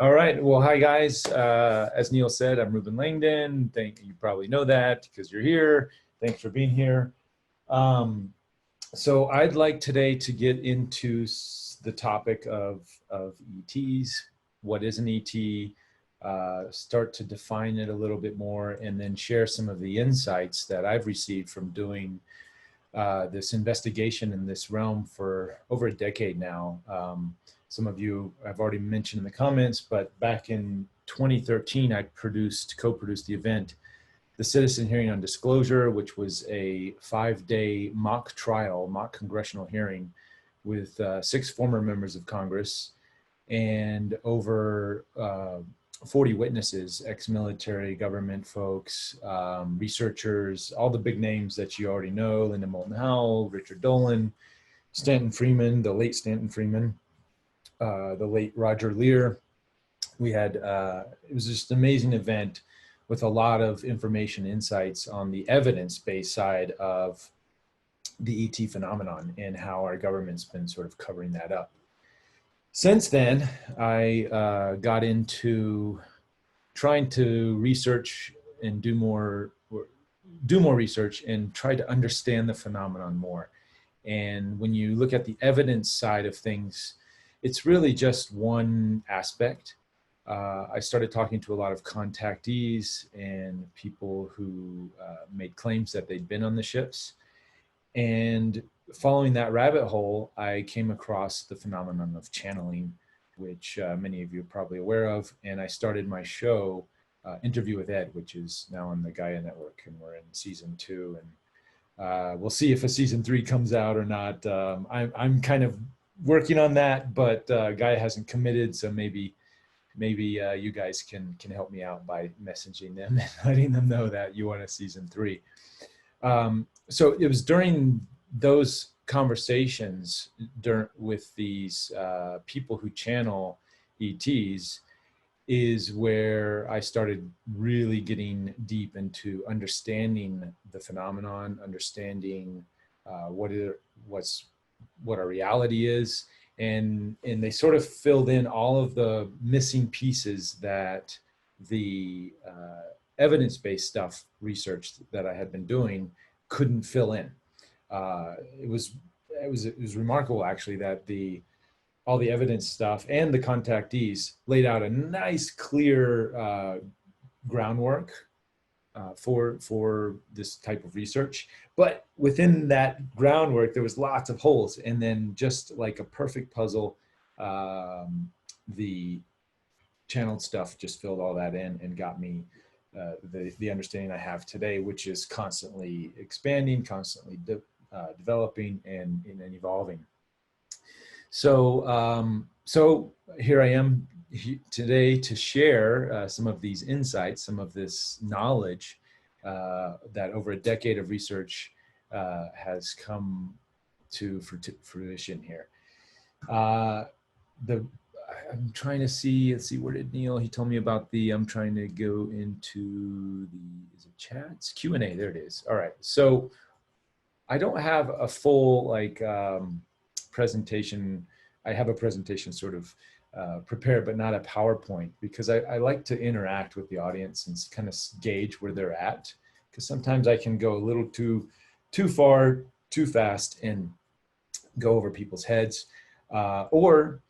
All right. Well, hi guys. As Neil said, I'm Reuben Langdon. You probably know that because you're here. Thanks for being here. So I'd like today to get into the topic of ETs. What is an ET? Start to define it a little bit more, and then share some of the insights that I've received from doing this investigation in this realm for over a decade now. Some of you I've already mentioned in the comments, but back in 2013, I co-produced the event, the Citizen Hearing on Disclosure, which was a 5-day mock trial, mock congressional hearing with 6 former members of Congress and over 40 witnesses, ex-military, government folks, researchers, all the big names that you already know, Linda Moulton Howell, Richard Dolan, Stanton Freeman, the late Stanton Freeman, the late Roger Lear. We had, it was just an amazing event with a lot of information, insights on the evidence-based side of the ET phenomenon and how our government's been sort of covering that up. Since then, I got into trying to research and do more research and try to understand the phenomenon more. And when you look at the evidence side of things, it's really just one aspect. I started talking to a lot of contactees and people who made claims that they'd been on the ships. And following that rabbit hole, I came across the phenomenon of channeling, which many of you are probably aware of. And I started my show, Interview with Ed, which is now on the Gaia Network, and we're in season 2. And we'll see if a season 3 comes out or not. I'm kind of working on that, but Gaia hasn't committed, so maybe you guys can help me out by messaging them and letting them know that you want a season 3. So it was during those conversations with these people who channel ETs is where I started really getting deep into understanding the phenomenon, understanding what our reality is. And they sort of filled in all of the missing pieces that the evidence-based stuff, research that I had been doing, couldn't fill in. It was remarkable, actually, that all the evidence stuff and the contactees laid out a nice, clear groundwork for this type of research. But within that groundwork, there was lots of holes. And then just like a perfect puzzle, the channeled stuff just filled all that in and got me the understanding I have today, which is constantly expanding, constantly developing and evolving. So, so here I am today to share some of these insights, some of this knowledge that over a decade of research has come to fruition here. I'm trying to see, let's see, where did Neil, he told me about I'm trying to go into is it chats? Q&A, there it is. All right, so I don't have a full presentation. I have a presentation sort of prepared, but not a PowerPoint, because I like to interact with the audience and kind of gauge where they're at, because sometimes I can go a little too far, too fast, and go over people's heads, or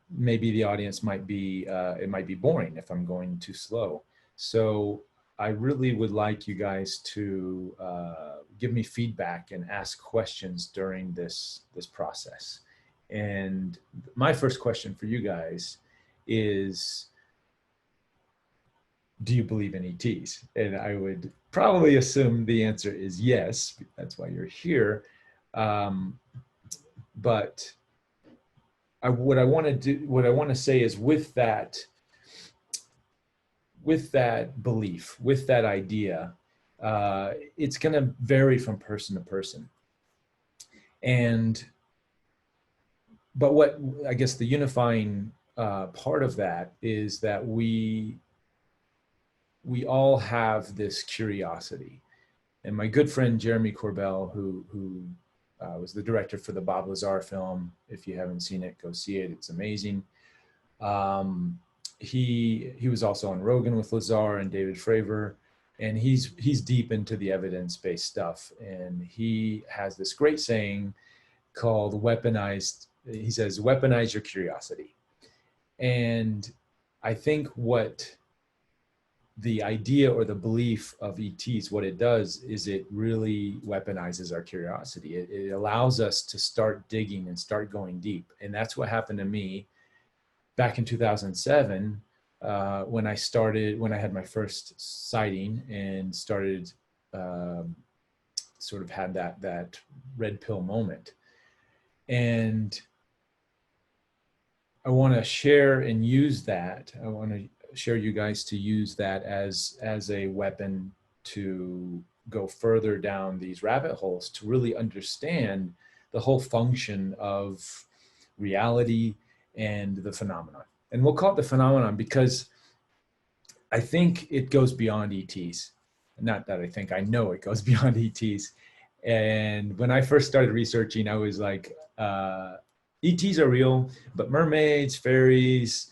maybe the audience might be, it might be boring if I'm going too slow. So I really would like you guys to give me feedback and ask questions during this process. And my first question for you guys is, do you believe in ETs? And I would probably assume the answer is yes. That's why you're here. But what I want to say is, with that belief, with that idea, it's going to vary from person to person. But what I guess the unifying part of that is that we all have this curiosity. And my good friend Jeremy Corbell, who was the director for the Bob Lazar film, if you haven't seen it, go see it. It's amazing. he was also on Rogan with Lazar and David Fravor, and he's deep into the evidence-based stuff. And he has this great saying called weaponized. He says, "Weaponize your curiosity." And I think what the idea or the belief of ETs, what it does is it really weaponizes our curiosity. It allows us to start digging and start going deep. And that's what happened to me back in 2007, when I had my first sighting and started, sort of had that red pill moment. And I want to share and use that. I want to share you guys to use that as a weapon to go further down these rabbit holes, to really understand the whole function of reality and the phenomenon. And we'll call it the phenomenon because I think it goes beyond ETs. Not that I think, I know it goes beyond ETs. And when I first started researching, I was like, ETs are real, but mermaids, fairies,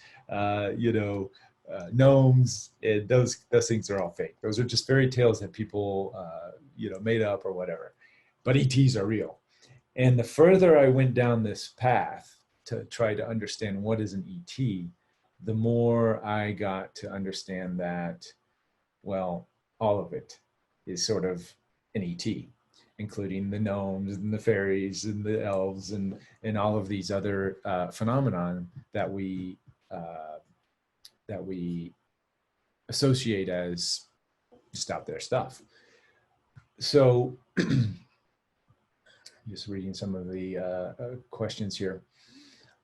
gnomes, those things are all fake. Those are just fairy tales that people, made up or whatever. But ETs are real. And the further I went down this path to try to understand what is an ET, the more I got to understand that, well, all of it is sort of an ET, including the gnomes and the fairies and the elves and all of these other phenomenon that we associate as just out there stuff. So just reading some of the questions here.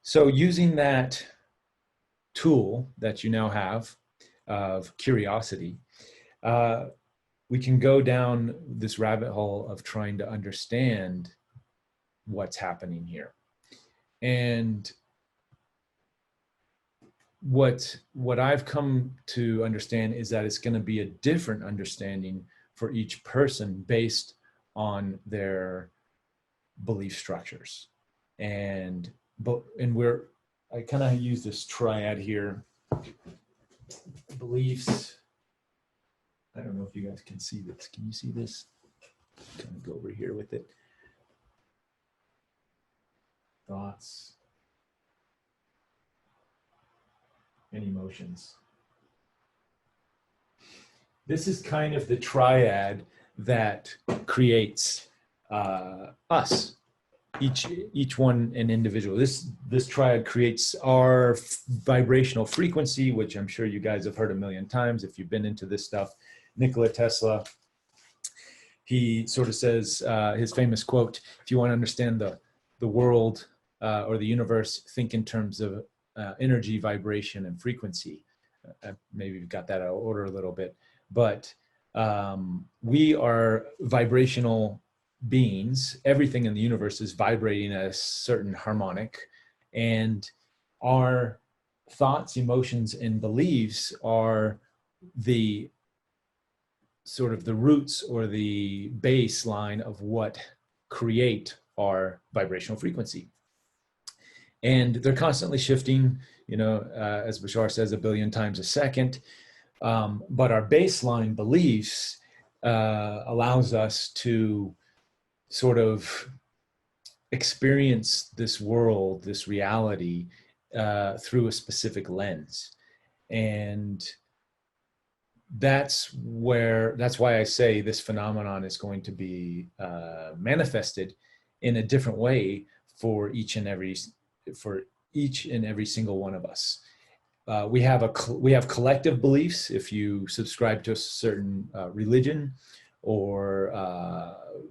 So using that tool that you now have of curiosity, we can go down this rabbit hole of trying to understand what's happening here. And what I've come to understand is that it's going to be a different understanding for each person based on their belief structures. And I kind of use this triad here, beliefs. I don't know if you guys can see this. Can you see this? Kind of go over here with it. Thoughts and emotions. This is kind of the triad that creates us. Each one an individual. This triad creates our vibrational frequency, which I'm sure you guys have heard a million times if you've been into this stuff. Nikola Tesla, he sort of says, his famous quote, if you want to understand the world or the universe, think in terms of energy, vibration, and frequency. Maybe you've got that out of order a little bit, but we are vibrational beings. Everything in the universe is vibrating at a certain harmonic, and our thoughts, emotions, and beliefs are the sort of the roots or the baseline of what create our vibrational frequency. And they're constantly shifting, as Bashar says, 1 billion times a second. But our baseline beliefs allows us to sort of experience this world, this reality, through a specific lens. And that's why I say this phenomenon is going to be manifested in a different way for each and every single one of us. We have collective beliefs. If you subscribe to a certain religion, or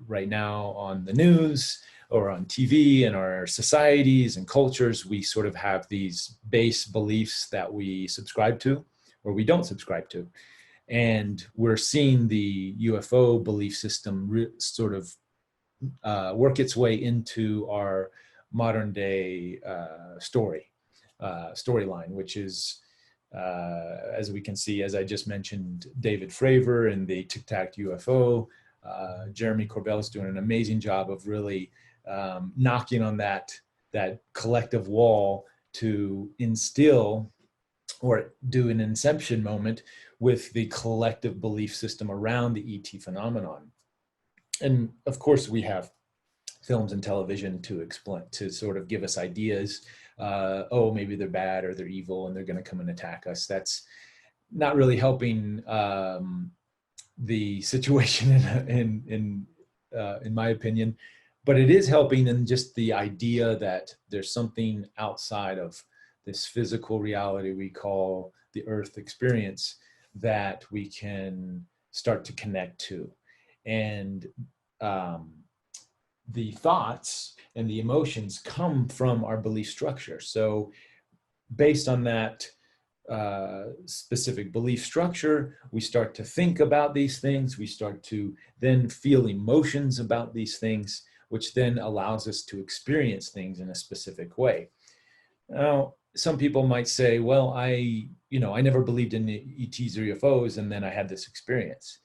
right now on the news or on TV in our societies and cultures, we sort of have these base beliefs that we subscribe to or we don't subscribe to. And we're seeing the UFO belief system sort of work its way into our modern day storyline, which is, as we can see, as I just mentioned, David Fravor and the Tic Tac UFO. Jeremy Corbell is doing an amazing job of really knocking on that collective wall to instill or do an inception moment with the collective belief system around the ET phenomenon. And of course, we have films and television to explain, to sort of give us ideas. Oh, maybe they're bad or they're evil and they're going to come and attack us. That's not really helping the situation in my opinion, but it is helping in just the idea that there's something outside of this physical reality we call the Earth experience that we can start to connect to. And the thoughts and the emotions come from our belief structure. So based on that specific belief structure, we start to think about these things. We start to then feel emotions about these things, which then allows us to experience things in a specific way. Now, some people might say, well, I never believed in ETs or UFOs, and then I had this experience.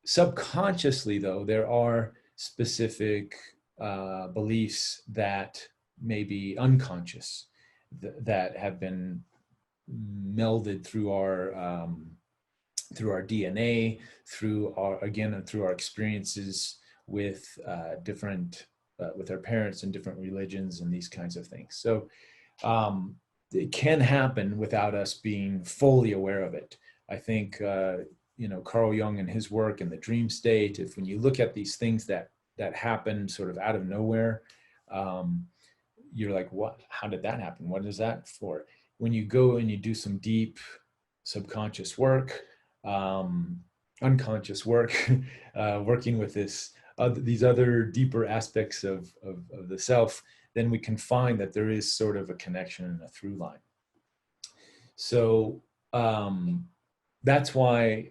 Subconsciously, though, there are specific beliefs that may be unconscious, that have been melded through our DNA, through our experiences with with our parents and different religions and these kinds of things. So it can happen without us being fully aware of it. I think Carl Jung and his work in the dream state, if when you look at these things that happen sort of out of nowhere, you're like, what? How did that happen? What is that for? When you go and you do some deep subconscious work, unconscious work, working with these other deeper aspects of the self, then we can find that there is sort of a connection and a through line. So that's why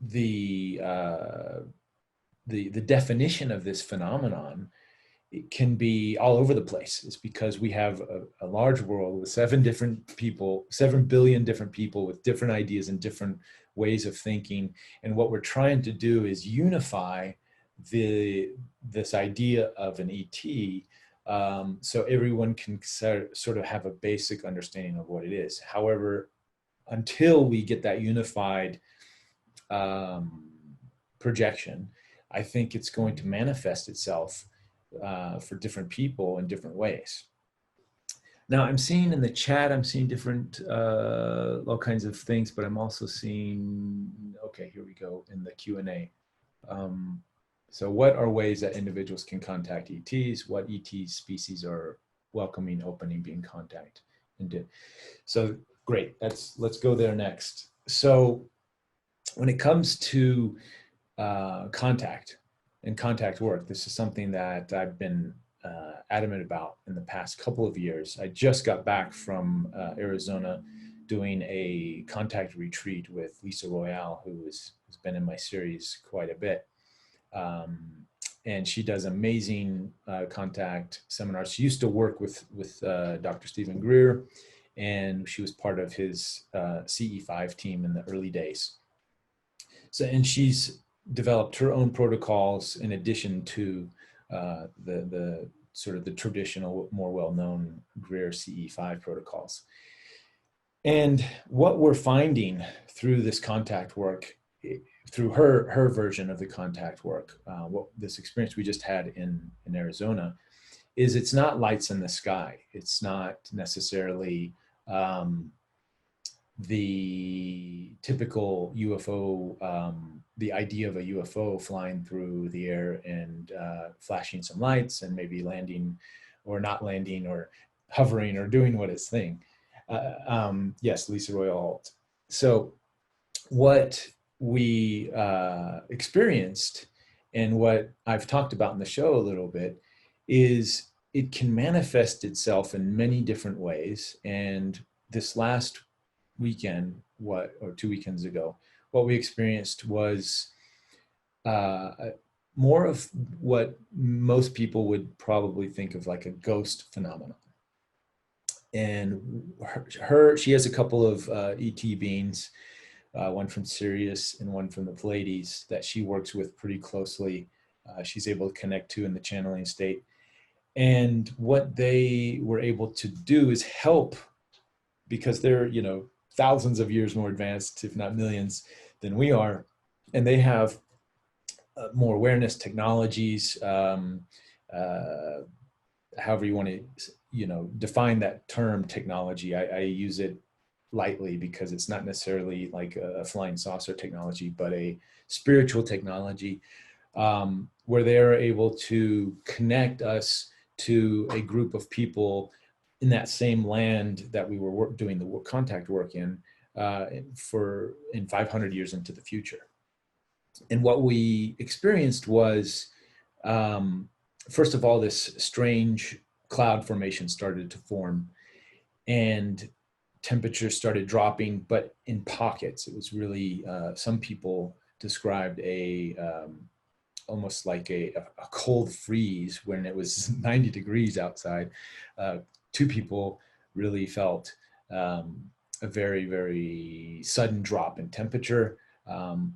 the definition of this phenomenon, it can be all over the place. It's because we have a large world with 7 billion different people with different ideas and different ways of thinking. And what we're trying to do is unify this idea of an ET, so everyone can sort of have a basic understanding of what it is. However, until we get that unified projection, I think it's going to manifest itself for different people in different ways. Now, I'm seeing in the chat, I'm seeing different, all kinds of things, but I'm also seeing, okay, here we go in the Q&A. So what are ways that individuals can contact ETs? What ET species are welcoming, opening, being contact? So great, let's go there next. So when it comes to contact and contact work, this is something that I've been adamant about in the past couple of years. I just got back from Arizona doing a contact retreat with Lisa Royale, who has been in my series quite a bit. And she does amazing contact seminars. She used to work with Dr. Stephen Greer, and she was part of his CE5 team in the early days. So, and she's developed her own protocols in addition to the sort of the traditional, more well-known Greer CE5 protocols. And what we're finding through this contact work, through her version of the contact work, this experience we just had in Arizona, is it's not lights in the sky. It's not necessarily the typical UFO, the idea of a UFO flying through the air and flashing some lights and maybe landing or not landing or hovering or doing what it's thing. Yes, Lisa Royale. So what we experienced and what I've talked about in the show a little bit is it can manifest itself in many different ways. And this last weekend, or 2 weekends ago, what we experienced was more of what most people would probably think of like a ghost phenomenon. And she has a couple of ET beings, one from Sirius and one from the Pleiades that she works with pretty closely. She's able to connect to in the channeling state. And what they were able to do is help because they're, you know, thousands of years more advanced, if not millions, than we are. And they have more awareness technologies, however you want to, you know, define that term technology. I use it lightly because it's not necessarily like a flying saucer technology, but a spiritual technology, where they're able to connect us to a group of people in that same land that we were doing the contact work in 500 years into the future. And what we experienced was, first of all, this strange cloud formation started to form, and temperatures started dropping, but in pockets. It was really, some people described almost like a cold freeze when it was 90 degrees outside. Two people really felt a very, very sudden drop in temperature.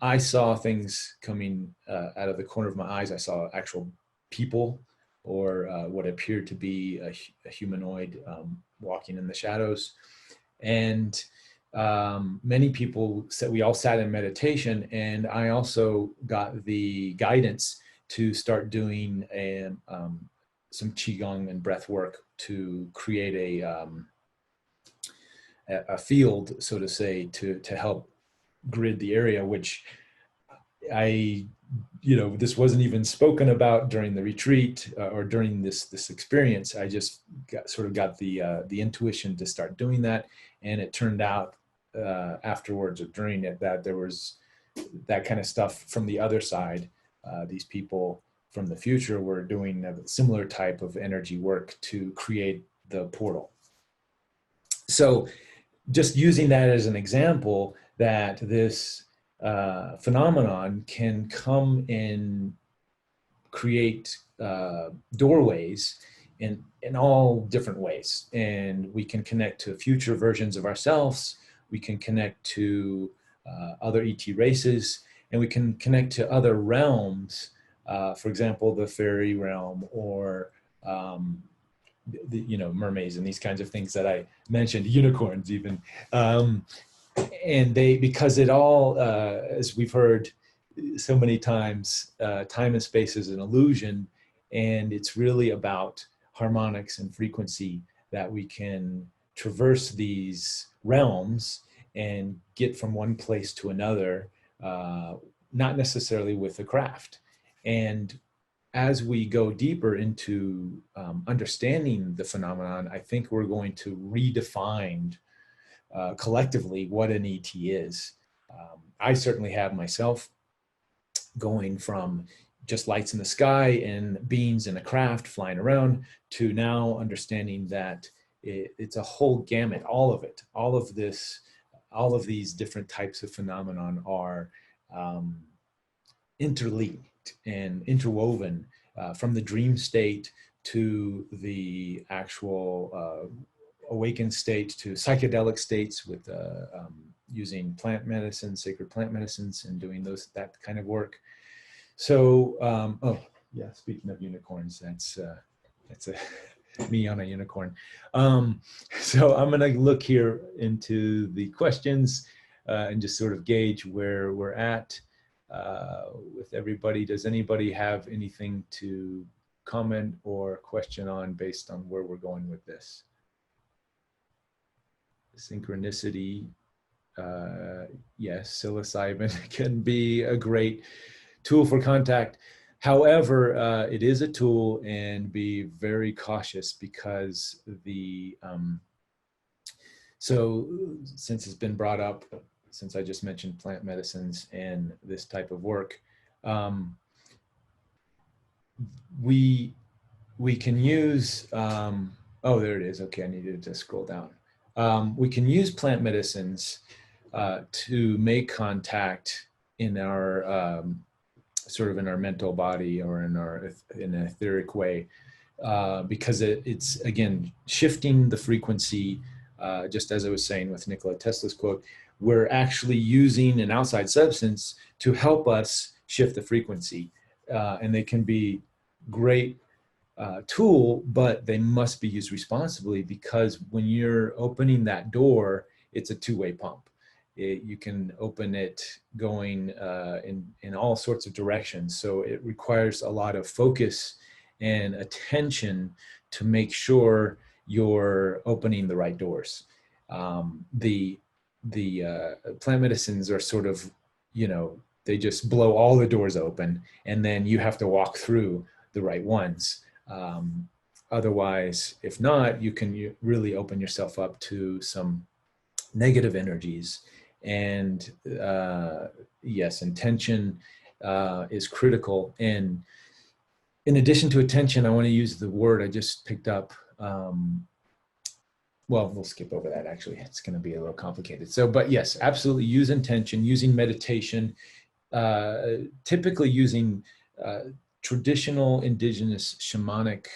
I saw things coming out of the corner of my eyes. I saw actual people, or what appeared to be a humanoid walking in the shadows. And many people said, we all sat in meditation, and I also got the guidance to start doing some qigong and breath work to create a field, so to say, to help grid the area, which this wasn't even spoken about during the retreat or during this experience. I just got the intuition to start doing that, and it turned out afterwards or during it that there was that kind of stuff from the other side. These people from the future were doing a similar type of energy work to create the portal. So just using that as an example, that this phenomenon can come and create doorways in all different ways. And we can connect to future versions of ourselves. We can connect to other ET races, and we can connect to other realms. For example, the fairy realm, or mermaids and these kinds of things that I mentioned, unicorns even. And because it all, as we've heard so many times, time and space is an illusion, and it's really about harmonics and frequency, that we can traverse these realms and get from one place to another, not necessarily with a craft. And as we go deeper into understanding the phenomenon, I think we're going to redefine collectively what an ET is. I certainly have myself, going from just lights in the sky and beings in a craft flying around, to now understanding that it's a whole gamut. All of it, all of this, all of these different types of phenomenon are interlinked and interwoven, from the dream state to the actual awakened state, to psychedelic states with using plant medicine, sacred plant medicines, and doing that kind of work. So, oh yeah, speaking of unicorns, that's me on a unicorn. So I'm gonna look here into the questions and just sort of gauge where we're at with everybody. Does anybody have anything to comment or question on based on where we're going with this? Synchronicity, yes, psilocybin can be a great tool for contact. However, it is a tool, and be very cautious, because so since it's been brought up, since I just mentioned plant medicines and this type of work, we can use, oh, there it is. Okay, I needed to scroll down. We can use plant medicines to make contact in our sort of in our mental body, or in an etheric way, because it's again shifting the frequency. Just as I was saying with Nikola Tesla's quote, we're actually using an outside substance to help us shift the frequency, and they can be great tool, but they must be used responsibly, because when you're opening that door, it's a two-way pump. You can open it going in all sorts of directions. So it requires a lot of focus and attention to make sure you're opening the right doors. The plant medicines are sort of, they just blow all the doors open, and then you have to walk through the right ones. Otherwise, if not, you really open yourself up to some negative energies. And yes, intention is critical. And in addition to attention, I want to use the word I just picked up. Well, we'll skip over that. Actually, it's going to be a little complicated. So, but yes, absolutely use intention, using meditation, typically using traditional indigenous shamanic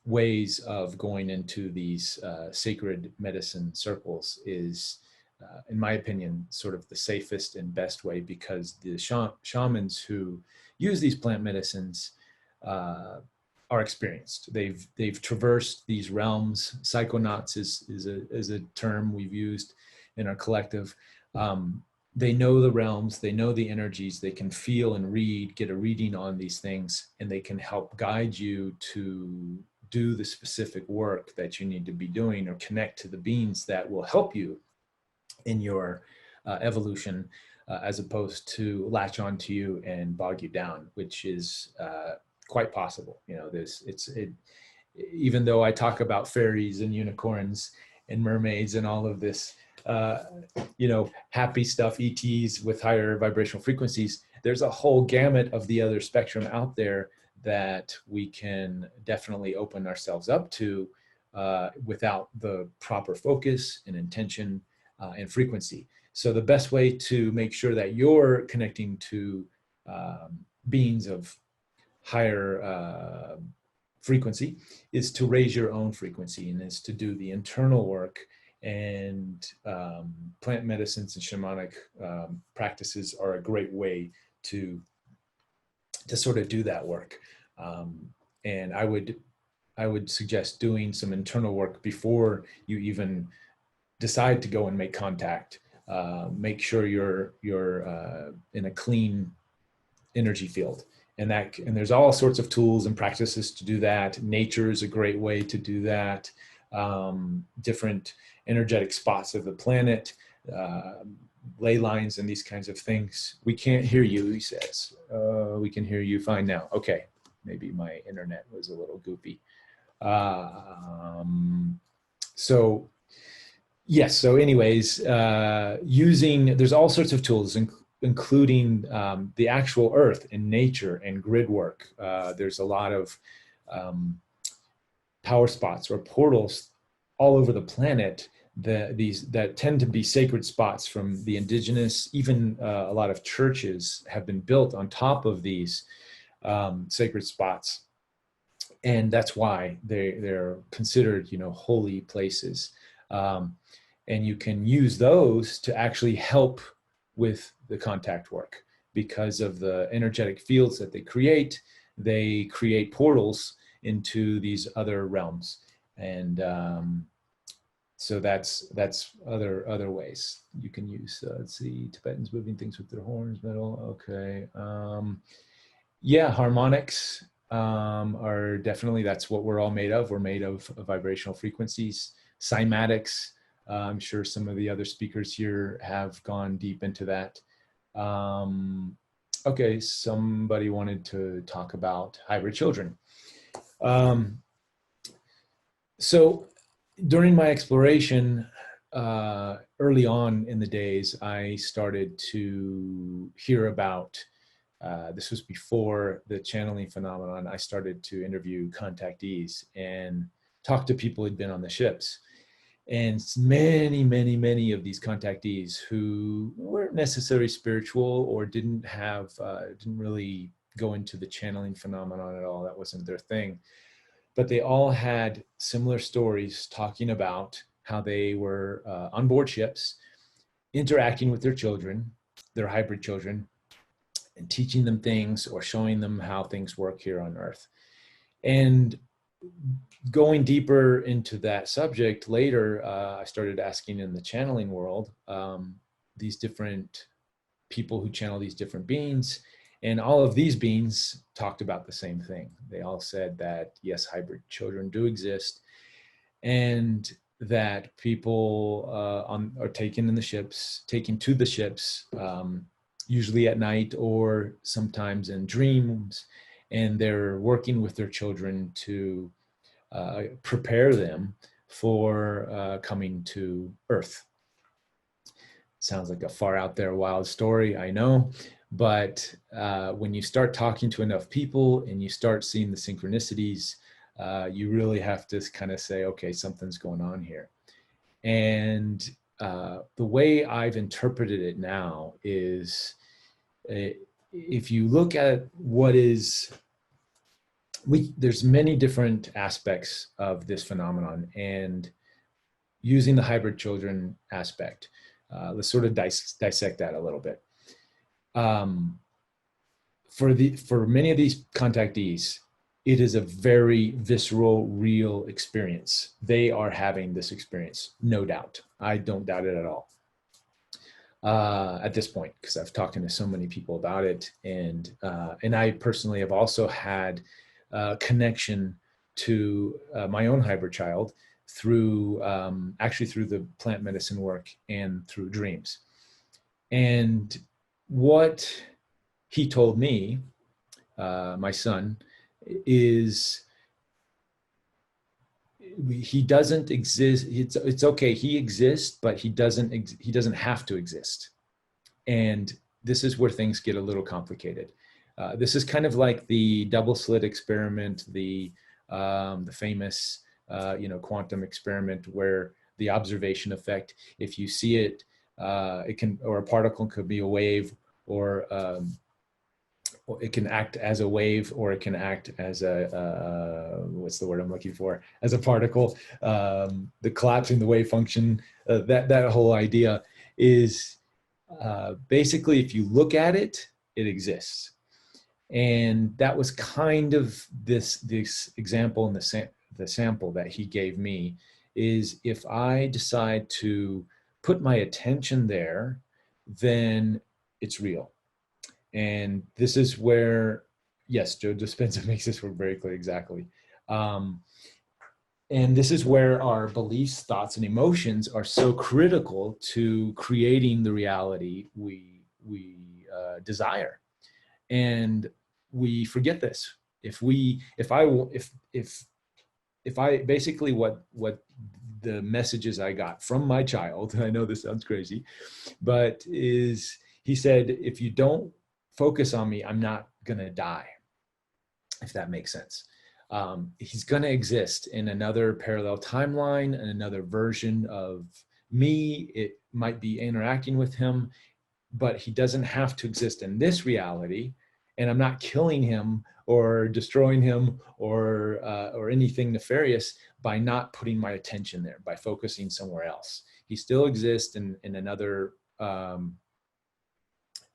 ways of going into these sacred medicine circles is, in my opinion, sort of the safest and best way, because the shamans who use these plant medicines are experienced. They've traversed these realms. Psychonauts is a term we've used in our collective. They know the realms, they know the energies, they can feel and get a reading on these things, and they can help guide you to do the specific work that you need to be doing, or connect to the beings that will help you in your evolution, as opposed to latch onto you and bog you down, which is quite possible. Even though I talk about fairies and unicorns and mermaids and all of this, happy stuff, ETs with higher vibrational frequencies, there's a whole gamut of the other spectrum out there that we can definitely open ourselves up to without the proper focus and intention and frequency. So the best way to make sure that you're connecting to beings of higher frequency is to raise your own frequency, and is to do the internal work. And plant medicines and shamanic practices are a great way to sort of do that work. And I would suggest doing some internal work before you even decide to go and make contact. Make sure you're in a clean energy field. And there's all sorts of tools and practices to do that. Nature is a great way to do that. Different energetic spots of the planet, ley lines, and these kinds of things. We can't hear you, he says. We can hear you fine now. Okay, maybe my internet was a little goopy. So yes, so anyways, there's all sorts of tools, including the actual earth and nature and grid work. There's a lot of power spots or portals all over the planet that tend to be sacred spots from the indigenous. Even a lot of churches have been built on top of these sacred spots, and that's why they're considered, holy places. And you can use those to actually help with the contact work, because of the energetic fields that they create. They create portals into these other realms, and so that's other ways you can use. Let's see, Tibetans moving things with their horns, metal. Okay, yeah, harmonics are definitely, that's what we're all made of. We're made of vibrational frequencies. Cymatics. I'm sure some of the other speakers here have gone deep into that. Okay, somebody wanted to talk about hybrid children. So during my exploration, early on in the days, I started to hear about, this was before the channeling phenomenon, I started to interview contactees and talk to people who'd been on the ships. And many of these contactees who weren't necessarily spiritual, or didn't really go into the channeling phenomenon at all. That wasn't their thing. But they all had similar stories talking about how they were on board ships, interacting with their children, their hybrid children, and teaching them things or showing them how things work here on Earth. And going deeper into that subject later, I started asking in the channeling world, these different people who channel these different beings. And all of these beings talked about the same thing. They all said that, yes, hybrid children do exist, and that people are taken to the ships, usually at night or sometimes in dreams, and they're working with their children to prepare them for coming to Earth. Sounds like a far out there wild story, I know, but when you start talking to enough people and you start seeing the synchronicities, you really have to kind of say, okay, something's going on here. And the way I've interpreted it now is, if you look at what is, there's many different aspects of this phenomenon, and using the hybrid children aspect, let's sort of dissect that a little bit. For many of these contactees, it is a very visceral, real experience. They are having this experience, no doubt. I don't doubt it at all. At this point, because I've talked to so many people about it, and I personally have also had connection to my own hybrid child through actually through the plant medicine work and through dreams. And what he told me, my son, is he doesn't exist. It's okay. He exists, but he doesn't have to exist. And this is where things get a little complicated. This is kind of like the double slit experiment, the famous quantum experiment, where the observation effect, if you see it, it can, or a particle could be a wave, or it can act as a wave, or it can act as a what's the word I'm looking for, as a particle. The collapsing the wave function, that whole idea is basically, if you look at it, it exists. And that was kind of this example in the sample that he gave me, is if I decide to put my attention there, then it's real. And this is where, yes, Joe Dispenza makes this work very clear, exactly. And this is where our beliefs, thoughts, and emotions are so critical to creating the reality we desire. And we forget this. If I basically, what the messages I got from my child, I know this sounds crazy, but is, he said, if you don't focus on me, I'm not gonna die, if that makes sense. He's gonna exist in another parallel timeline, and another version of me. It might be interacting with him, but he doesn't have to exist in this reality. And I'm not killing him or destroying him or anything nefarious by not putting my attention there, by focusing somewhere else. He still exists in another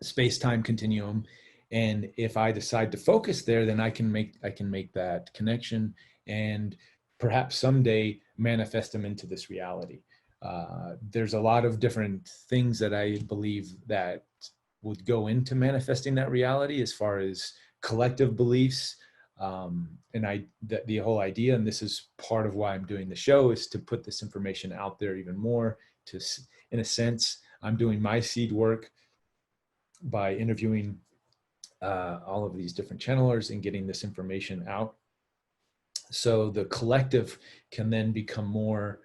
space-time continuum. And if I decide to focus there, then I can make that connection, and perhaps someday manifest them into this reality. There's a lot of different things that I believe that would go into manifesting that reality, as far as collective beliefs. And the whole idea, and this is part of why I'm doing the show, is to put this information out there even more. To, in a sense, I'm doing my seed work by interviewing all of these different channelers and getting this information out, so the collective can then become more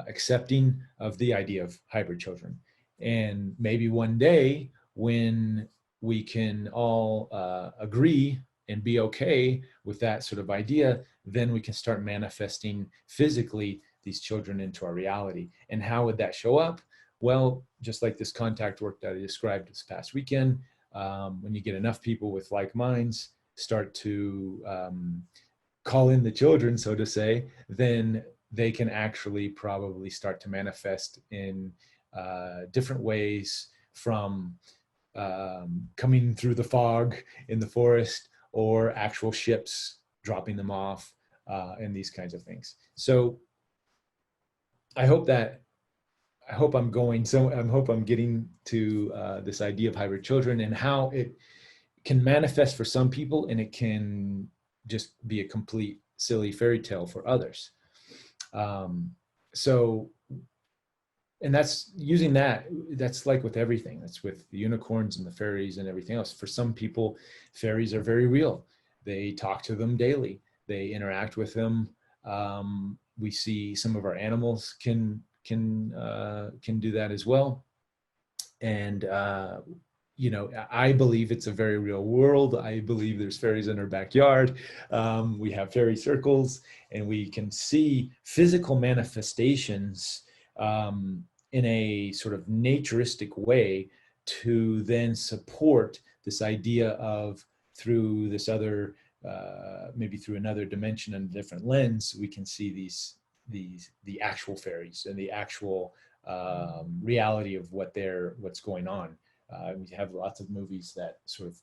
accepting of the idea of hybrid children. And maybe one day, when we can all agree and be okay with that sort of idea, then we can start manifesting physically these children into our reality. And how would that show up? Well, just like this contact work that I described this past weekend, when you get enough people with like minds start to call in the children, so to say, then they can actually probably start to manifest in different ways, from coming through the fog in the forest, or actual ships dropping them off, and these kinds of things. So I hope I'm getting to this idea of hybrid children and how it can manifest for some people, and it can just be a complete silly fairy tale for others. So, and that's like with everything. That's with the unicorns and the fairies and everything else. For some people, fairies are very real. They talk to them daily. They interact with them. We see some of our animals can do that as well. And you know, I believe it's a very real world. I believe there's fairies in our backyard. We have fairy circles, and we can see physical manifestations in a sort of naturistic way to then support this idea of, through this other, maybe through another dimension and a different lens, we can see the actual fairies and the actual reality of what's going on. We have lots of movies that sort of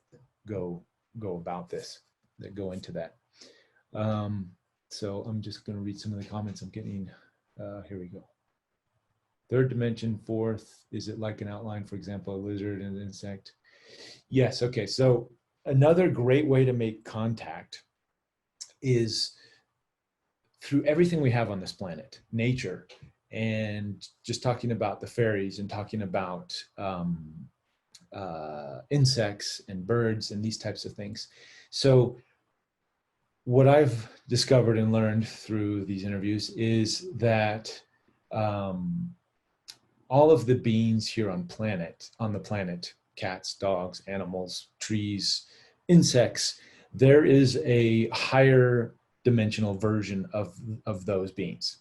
go about this, that go into that. So I'm just going to read some of the comments I'm getting. Here we go. Third dimension, fourth, is it like an outline, for example, a lizard and an insect? Yes, okay. So another great way to make contact is through everything we have on this planet, nature, and just talking about the fairies and talking about insects and birds and these types of things. So what I've discovered and learned through these interviews is that all of the beings here on the planet, cats, dogs, animals, trees, insects, there is a higher dimensional version of those beings.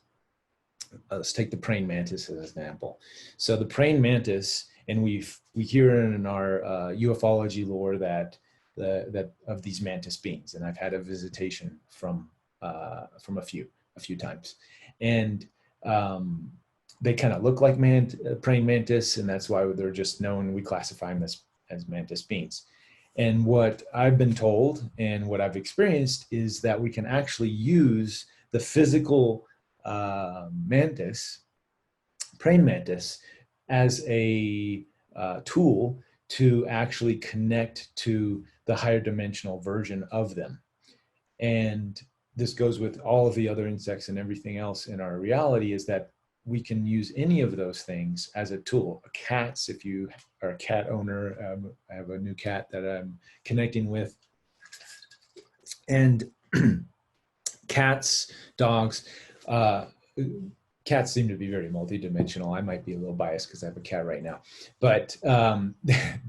Let's take the praying mantis as an example. So the praying mantis, and we hear in our ufology lore that of these mantis beings, and I've had a visitation from a few times, and they kind of look like praying mantis, and that's why they're just known. We classify them as mantis beings. And what I've been told and what I've experienced is that we can actually use the physical mantis, praying mantis, as a tool to actually connect to the higher dimensional version of them. And this goes with all of the other insects and everything else in our reality, is that we can use any of those things as a tool. Cats, if you are a cat owner, I have a new cat that I'm connecting with. And cats, dogs, cats seem to be very multidimensional. I might be a little biased because I have a cat right now, but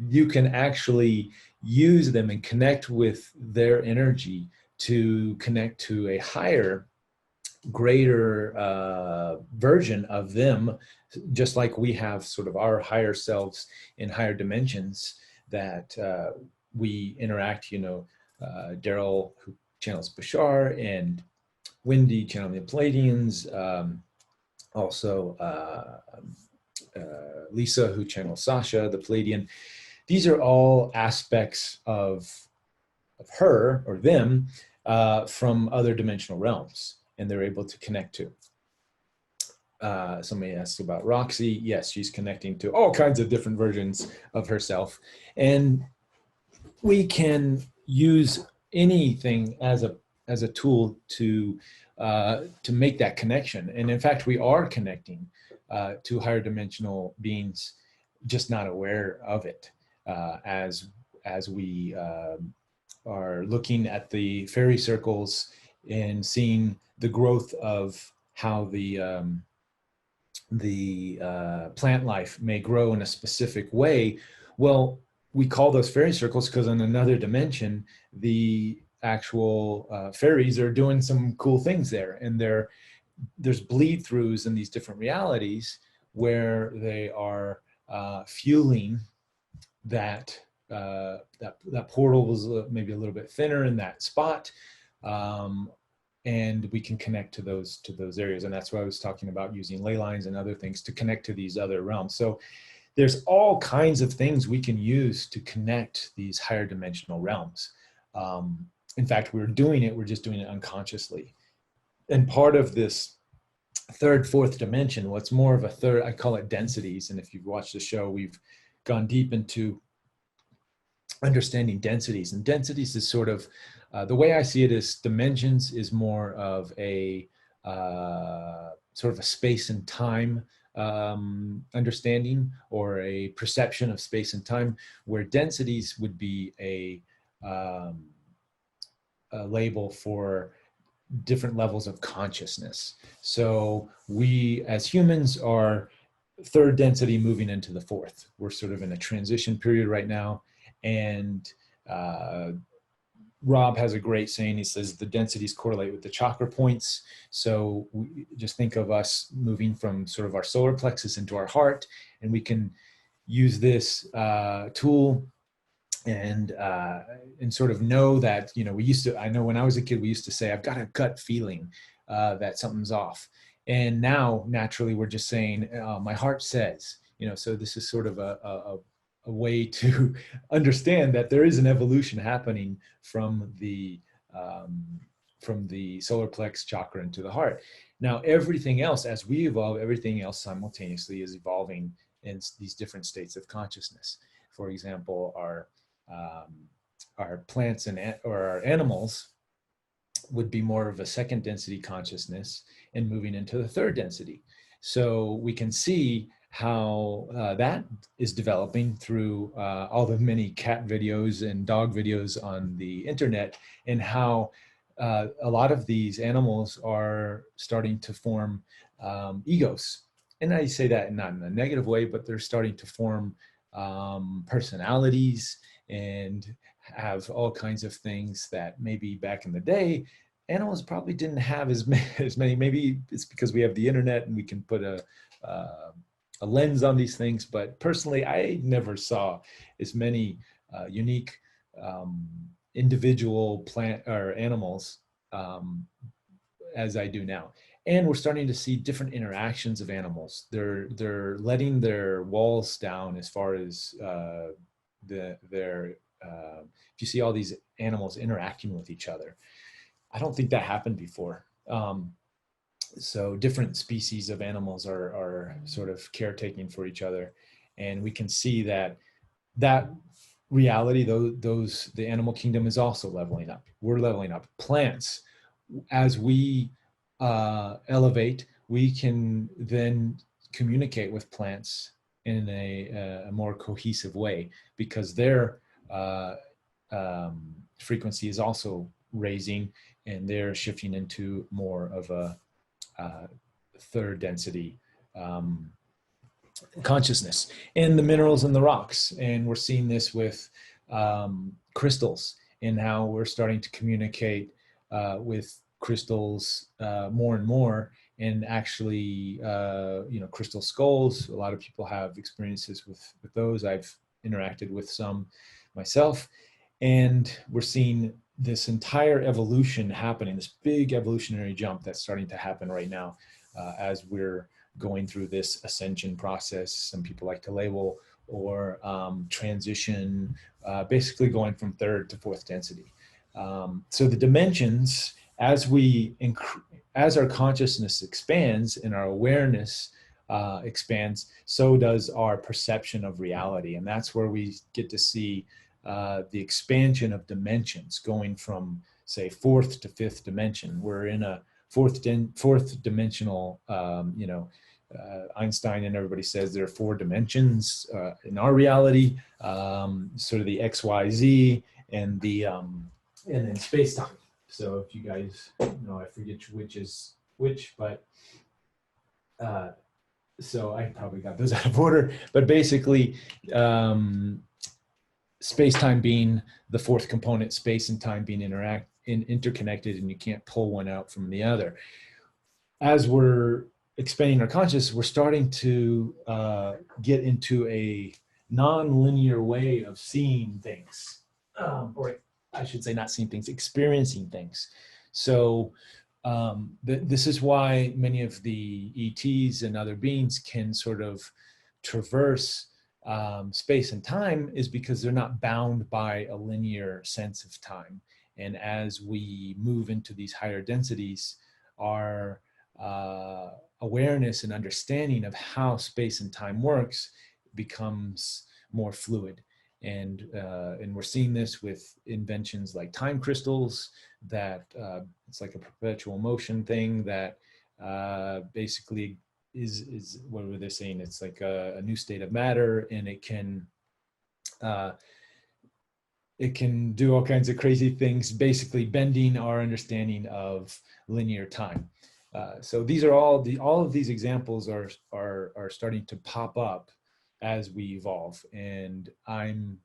you can actually use them and connect with their energy to connect to a higher, greater version of them, just like we have sort of our higher selves in higher dimensions that we interact. You know, Daryl, who channels Bashar, and Wendy channeling the Palladians, also Lisa, who channels Sasha, the Palladian. These are all aspects of her or them from other dimensional realms, and they're able to connect to. Somebody asked about Roxy. Yes, she's connecting to all kinds of different versions of herself. And we can use anything as a tool to make that connection. And in fact, we are connecting to higher dimensional beings, just not aware of it, as we are looking at the fairy circles and seeing the growth of how the plant life may grow in a specific way. Well, we call those fairy circles because in another dimension, the actual fairies are doing some cool things there, and there's bleed throughs in these different realities where they are fueling that portal was maybe a little bit thinner in that spot, and we can connect to those areas. And that's why I was talking about using ley lines and other things to connect to these other realms. So there's all kinds of things we can use to connect these higher dimensional realms. In fact, we're doing it, we're just doing it unconsciously. And part of this third, fourth dimension, what's more of a third, I call it densities. And if you've watched the show, we've gone deep into understanding densities. And densities is sort of, the way I see it is dimensions is more of a sort of a space and time understanding, or a perception of space and time, where densities would be a label for different levels of consciousness. So we as humans are third density moving into the fourth. We're sort of in a transition period right now. And Rob has a great saying. He says the densities correlate with the chakra points. So we just think of us moving from sort of our solar plexus into our heart, and we can use this tool and sort of know that, you know, I know when I was a kid, we used to say, I've got a gut feeling that something's off. And now naturally we're just saying, my heart says, you know, so this is sort of a way to understand that there is an evolution happening from the solar plex chakra into the heart. Now, everything else, as we evolve, everything else simultaneously is evolving in these different states of consciousness. For example, our plants or our animals would be more of a second density consciousness and moving into the third density. So we can see how that is developing through all the many cat videos and dog videos on the internet, and how a lot of these animals are starting to form egos. And I say that not in a negative way, but they're starting to form personalities and have all kinds of things that maybe back in the day animals probably didn't have as many. Maybe it's because we have the internet and we can put a lens on these things. But personally, I never saw as many unique individual plant or animals as I do now. And we're starting to see different interactions of animals. They're letting their walls down as far as if you see all these animals interacting with each other. I don't think that happened before. So different species of animals are sort of caretaking for each other. And we can see that reality, the animal kingdom is also leveling up. We're leveling up. Plants, as we elevate, we can then communicate with plants in a more cohesive way, because their frequency is also raising, and they're shifting into more of a third density consciousness. And the minerals and the rocks, and we're seeing this with crystals, and how we're starting to communicate with crystals more and more. And actually, crystal skulls, a lot of people have experiences with those. I've interacted with some myself, and we're seeing this entire evolution happening, this big evolutionary jump that's starting to happen right now as we're going through this ascension process, some people like to label, or transition, basically going from third to fourth density. So the dimensions, as our consciousness expands and our awareness expands, so does our perception of reality. And that's where we get to see the expansion of dimensions, going from, say, fourth to fifth dimension. We're in a fourth dimensional, Einstein and everybody says there are 4 dimensions in our reality, sort of the X, Y, Z, and and then space time. So if you guys know, I forget which is which, but so I probably got those out of order. But basically, space-time being the fourth component, space and time being interconnected, and you can't pull one out from the other. As we're expanding our consciousness, we're starting to get into a non-linear way of seeing things, or I should say not seeing things, experiencing things. So this is why many of the ETs and other beings can sort of traverse space and time, is because they're not bound by a linear sense of time. And as we move into these higher densities, our awareness and understanding of how space and time works becomes more fluid. And we're seeing this with inventions like time crystals, that it's like a perpetual motion thing that basically is what were they saying? It's like a new state of matter, and it can do all kinds of crazy things, basically bending our understanding of linear time. So these are all of these examples are starting to pop up as we evolve, and I'm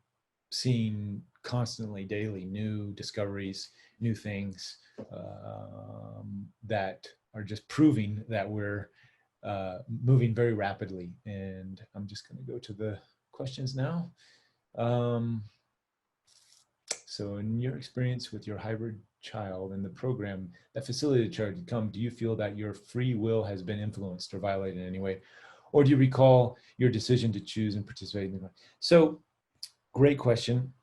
seeing constantly, daily, new discoveries, new things that are just proving that we're moving very rapidly. And I'm just going to go to the questions now. So in your experience with your hybrid child and the program that facilitated child to come, do you feel that your free will has been influenced or violated in any way? Or do you recall your decision to choose and participate in the? So great question.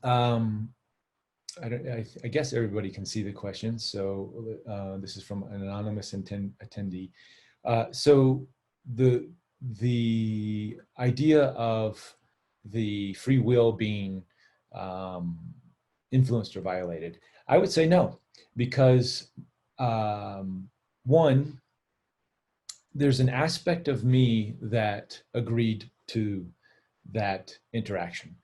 I guess everybody can see the question. So this is from an anonymous attendee. So the idea of the free will being influenced or violated, I would say no, because one, there's an aspect of me that agreed to that interaction.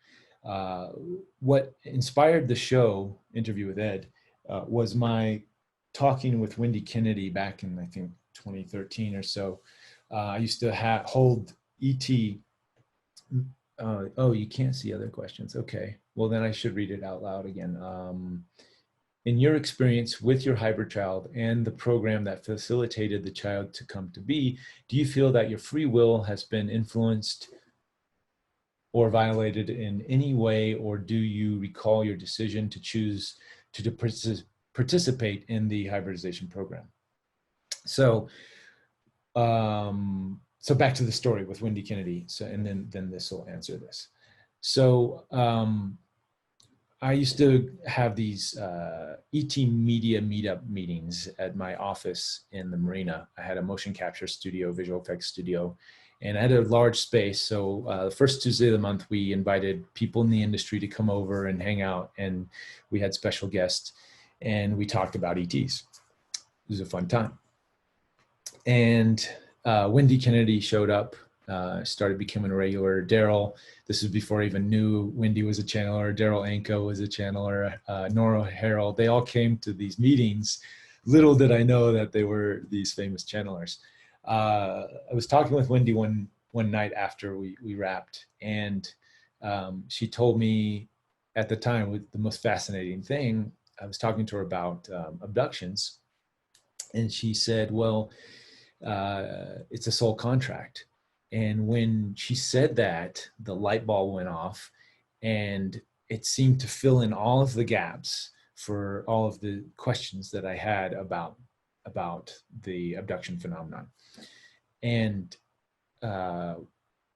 What inspired the show, Interview with Ed, was my talking with Wendy Kennedy back in, I think, 2013 or so. I used to hold ET. Oh, you can't see other questions. Okay. Well, then I should read it out loud again. In your experience with your hybrid child and the program that facilitated the child to come to be, do you feel that your free will has been influenced or violated in any way, or do you recall your decision to choose to participate in the hybridization program? So, so back to the story with Wendy Kennedy. So, and then this will answer this. So, I used to have these ET media meetup meetings at my office in the marina. I had a motion capture studio, visual effects studio, and I had a large space. So the first Tuesday of the month, we invited people in the industry to come over and hang out, and we had special guests, and we talked about ETs. It was a fun time. And Wendy Kennedy showed up, started becoming a regular. Daryl, this is before I even knew Wendy was a channeler. Daryl Anko was a channeler. Nora Harrell, they all came to these meetings. Little did I know that they were these famous channelers. I was talking with Wendy one night after we wrapped, and she told me at the time, with the most fascinating thing, I was talking to her about abductions, and she said, well, it's a soul contract. And when she said that, the light bulb went off, and it seemed to fill in all of the gaps for all of the questions that I had about the abduction phenomenon. And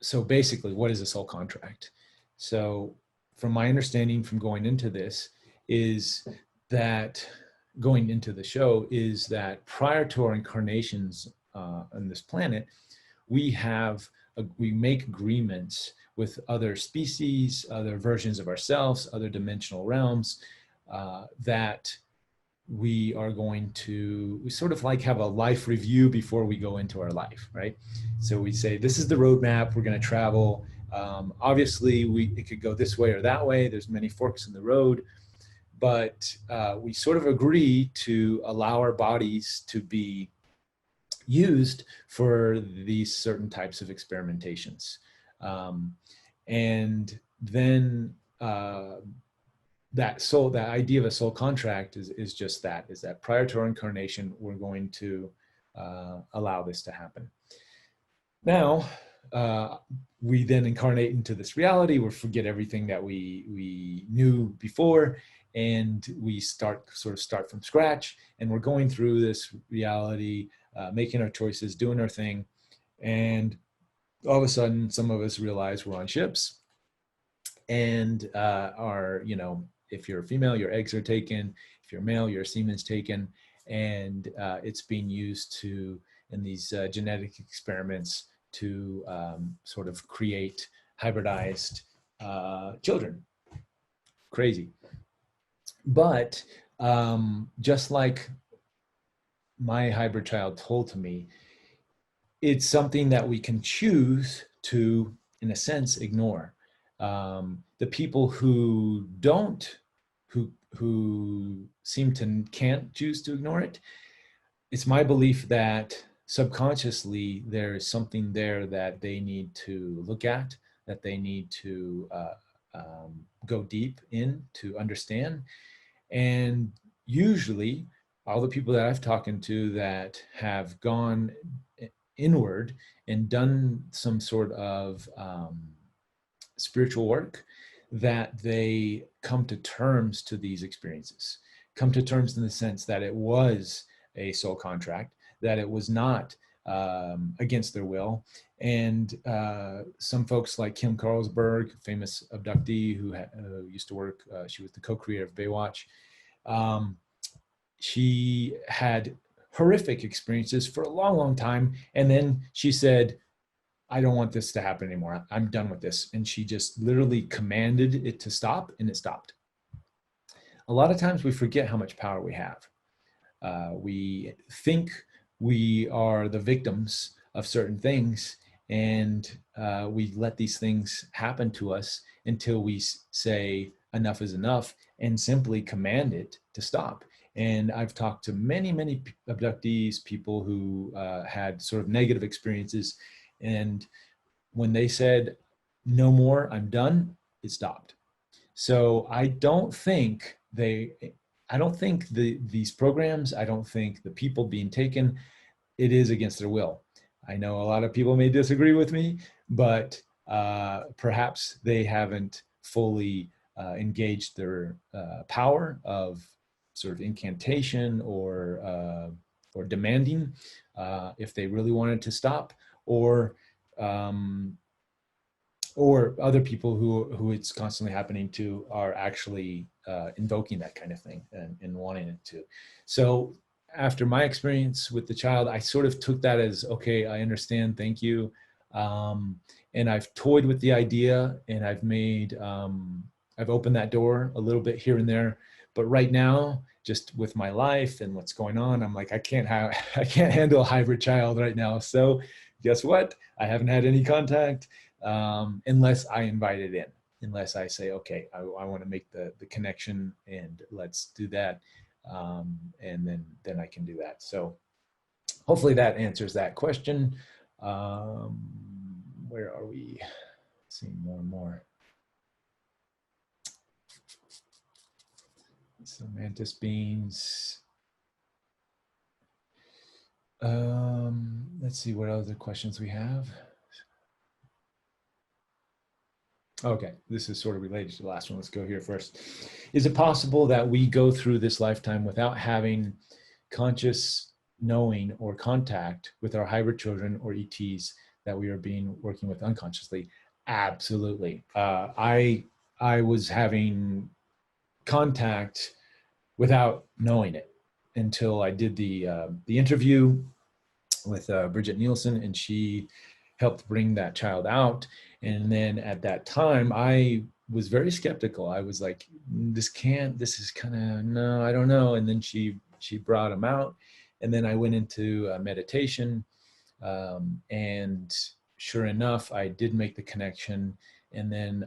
so basically, what is a soul contract? So from my understanding from going into this is that going into the show is that prior to our incarnations on this planet, we make agreements with other species, other versions of ourselves, other dimensional realms that we are going to, we sort of like have a life review before we go into our life, right? So we say, this is the roadmap we're going to travel. Obviously, it could go this way or that way. There's many forks in the road, but we sort of agree to allow our bodies to be used for these certain types of experimentations. And then that idea of a soul contract is just that, is that prior to our incarnation, we're going to allow this to happen. Now, we then incarnate into this reality. We forget everything that we knew before, and we start from scratch, and we're going through this reality, making our choices, doing our thing. And all of a sudden, some of us realize we're on ships and are, if you're a female, your eggs are taken. If you're male, your semen's taken. And it's being used in these genetic experiments to sort of create hybridized children. Crazy. But just like my hybrid child told to me, it's something that we can choose to, in a sense, ignore. The people who don't, who seem to can't choose to ignore it, it's my belief that subconsciously there is something there that they need to look at, that they need to go deep in to understand. And usually all the people that I've talked to that have gone inward and done some sort of spiritual work, that they come to terms to these experiences, come to terms in the sense that it was a soul contract, that it was not against their will. And some folks like Kim Carlsberg, famous abductee who used to work, she was the co-creator of Baywatch. She had horrific experiences for a long, long time. And then she said, I don't want this to happen anymore. I'm done with this. And she just literally commanded it to stop, and it stopped. A lot of times we forget how much power we have. We think we are the victims of certain things, and we let these things happen to us until we say enough is enough and simply command it to stop. And I've talked to many, many abductees, people who had sort of negative experiences. And when they said, no more, I'm done, it stopped. So I don't think these programs, I don't think the people being taken, it is against their will. I know a lot of people may disagree with me, but perhaps they haven't fully engaged their power of sort of incantation or demanding if they really wanted to stop, or other people who it's constantly happening to are actually invoking that kind of thing and wanting it to. So after my experience with the child, I sort of took that as, okay, I understand, thank you. And I've toyed with the idea, and I've opened that door a little bit here and there. But right now, just with my life and what's going on, I'm like, I can't handle a hybrid child right now. So guess what? I haven't had any contact unless I invite it in, unless I say, okay, I want to make the connection, and let's do that. And then I can do that. So hopefully that answers that question. Where are we? Seeing more and more. So mantis beings. Let's see what other questions we have. Okay, this is sort of related to the last one. Let's go here first. Is it possible that we go through this lifetime without having conscious knowing or contact with our hybrid children or ETs that we are working with unconsciously? Absolutely. I was having contact without knowing it until I did the interview with Bridget Nielsen, and she helped bring that child out. And then at that time, I was very skeptical. I was like, this is kind of, no, I don't know. And then she brought him out. And then I went into meditation. And sure enough, I did make the connection. And then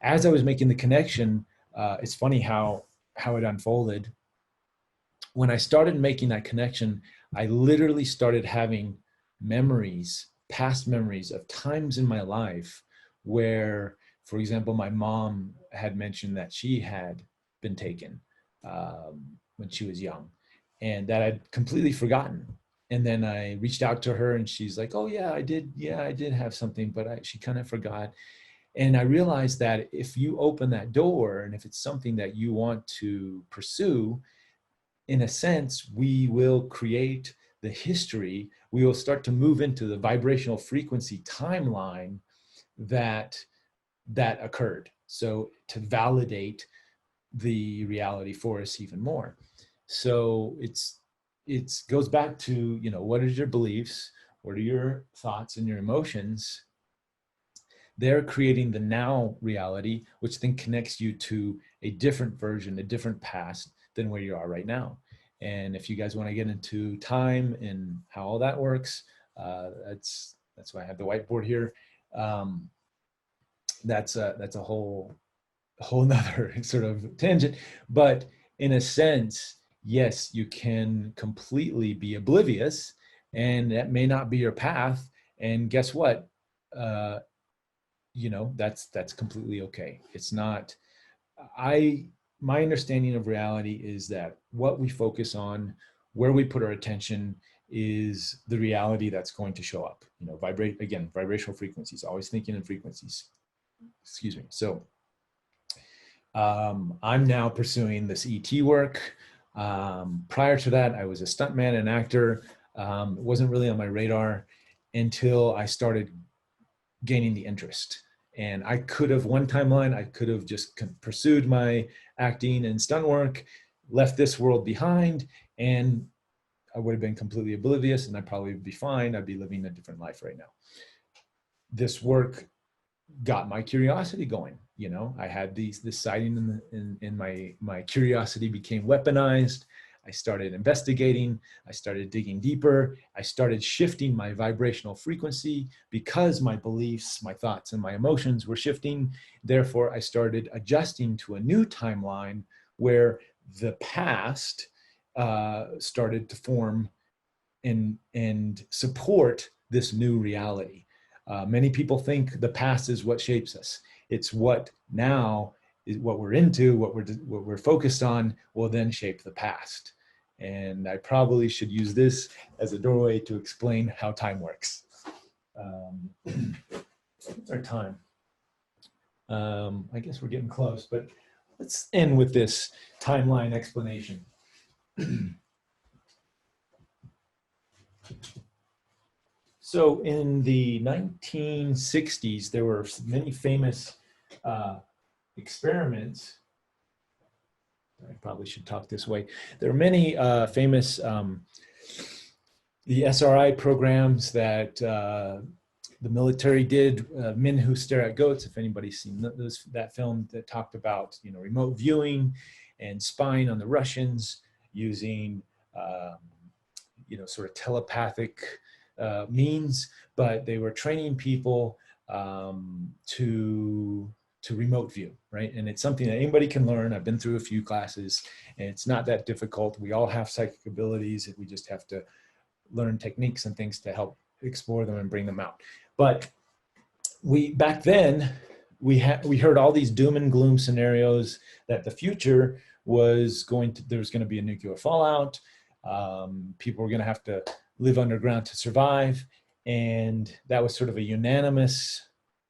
as I was making the connection, it's funny how it unfolded. When I started making that connection, I literally started having past memories of times in my life where, for example, my mom had mentioned that she had been taken when she was young, and that I'd completely forgotten. And then I reached out to her, and she's like, oh yeah, I did have something, but she kind of forgot. And I realized that if you open that door, and if it's something that you want to pursue, in a sense, we will create the history. We will start to move into the vibrational frequency timeline that occurred. So to validate the reality for us even more. So it goes back to, you know, what are your beliefs? What are your thoughts and your emotions? They're creating the now reality, which then connects you to a different version, a different past than where you are right now. And if you guys want to get into time and how all that works, that's why I have the whiteboard here. That's a whole nother sort of tangent. But in a sense, yes, you can completely be oblivious, and that may not be your path. And guess what? You know, that's completely okay. It's not, my understanding of reality is that what we focus on, where we put our attention, is the reality that's going to show up. You know, vibrational frequencies, always thinking in frequencies. Excuse me. So I'm now pursuing this ET work. Prior to that, I was a stuntman and actor. It wasn't really on my radar until I started gaining the interest. And I could have, one timeline, I could have just pursued my acting and stunt work, left this world behind, and I would have been completely oblivious, and I'd probably be fine. I'd be living a different life right now. This work got my curiosity going. You know, I had this sighting in my curiosity became weaponized. I started investigating. I started digging deeper. I started shifting my vibrational frequency because my beliefs, my thoughts, and my emotions were shifting. Therefore, I started adjusting to a new timeline where the past started to form and support this new reality. Many people think the past is what shapes us. It's what now is what we're into, what we're focused on will then shape the past. And I probably should use this as a doorway to explain how time works. What's our time? I guess we're getting close, but let's end with this timeline explanation. So in the 1960s, there were many famous experiments. I probably should talk this way. There are many famous, the SRI programs that the military did, Men Who Stare at Goats, if anybody's seen that film that talked about, you know, remote viewing and spying on the Russians using, you know, sort of telepathic means, but they were training people to remote view, right? And it's something that anybody can learn. I've been through a few classes, and it's not that difficult. We all have psychic abilities. We just have to learn techniques and things to help explore them and bring them out. But back then, we heard all these doom and gloom scenarios that the future was there was going to be a nuclear fallout. People were going to have to live underground to survive. And that was sort of a unanimous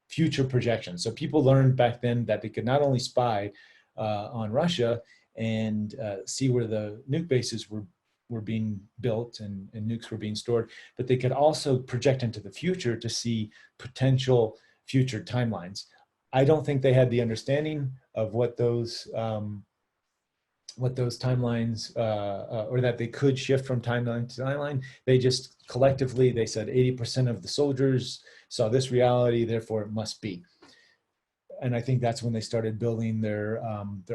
future projection. So people learned back then that they could not only spy on Russia and see where the nuke bases were being built and nukes were being stored, but they could also project into the future to see potential future timelines. I don't think they had the understanding of what those timelines, or that they could shift from timeline to timeline. They just collectively, they said 80% of the soldiers saw this reality, therefore it must be. And I think that's when they started building their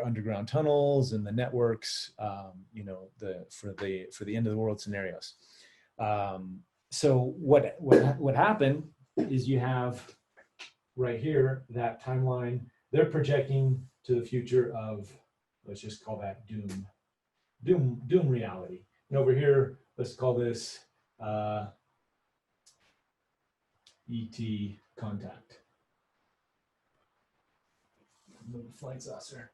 underground tunnels and the networks, you know, for the end of the world scenarios. So what happened is you have right here that timeline. They're projecting to the future of, let's just call that doom reality. And over here, let's call this ET contact. Flight saucer.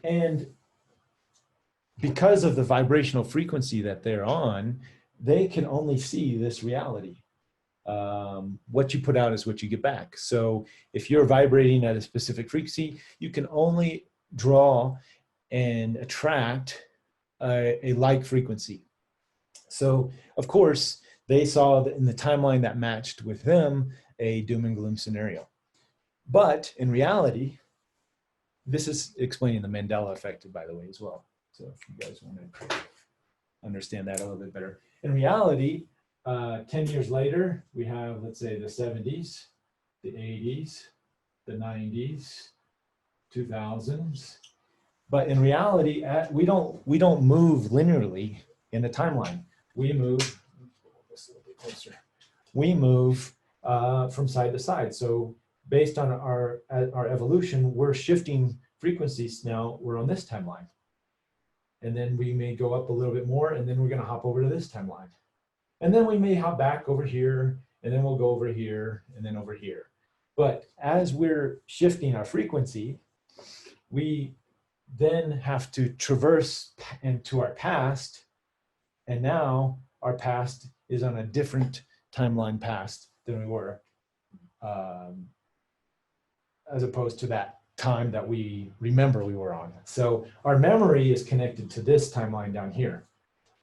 And because of the vibrational frequency that they're on, they can only see this reality. What you put out is what you get back. So if you're vibrating at a specific frequency, you can only draw and attract a like frequency. So of course, they saw that in the timeline that matched with them a doom and gloom scenario. But in reality, this is explaining the Mandela effect, by the way, as well. So if you guys want to understand that a little bit better. In reality, 10 years later, we have, let's say, the 70s, the 80s, the 90s, 2000s. But in reality, we don't move linearly in the timeline. We move, this a little bit closer. We move from side to side. So based on our evolution, we're shifting frequencies now. We're on this timeline. And then we may go up a little bit more, and then we're going to hop over to this timeline. And then we may hop back over here, and then we'll go over here, and then over here. But as we're shifting our frequency, we then have to traverse into our past. And now our past is on a different timeline past than we were, as opposed to that time that we remember we were on. So our memory is connected to this timeline down here.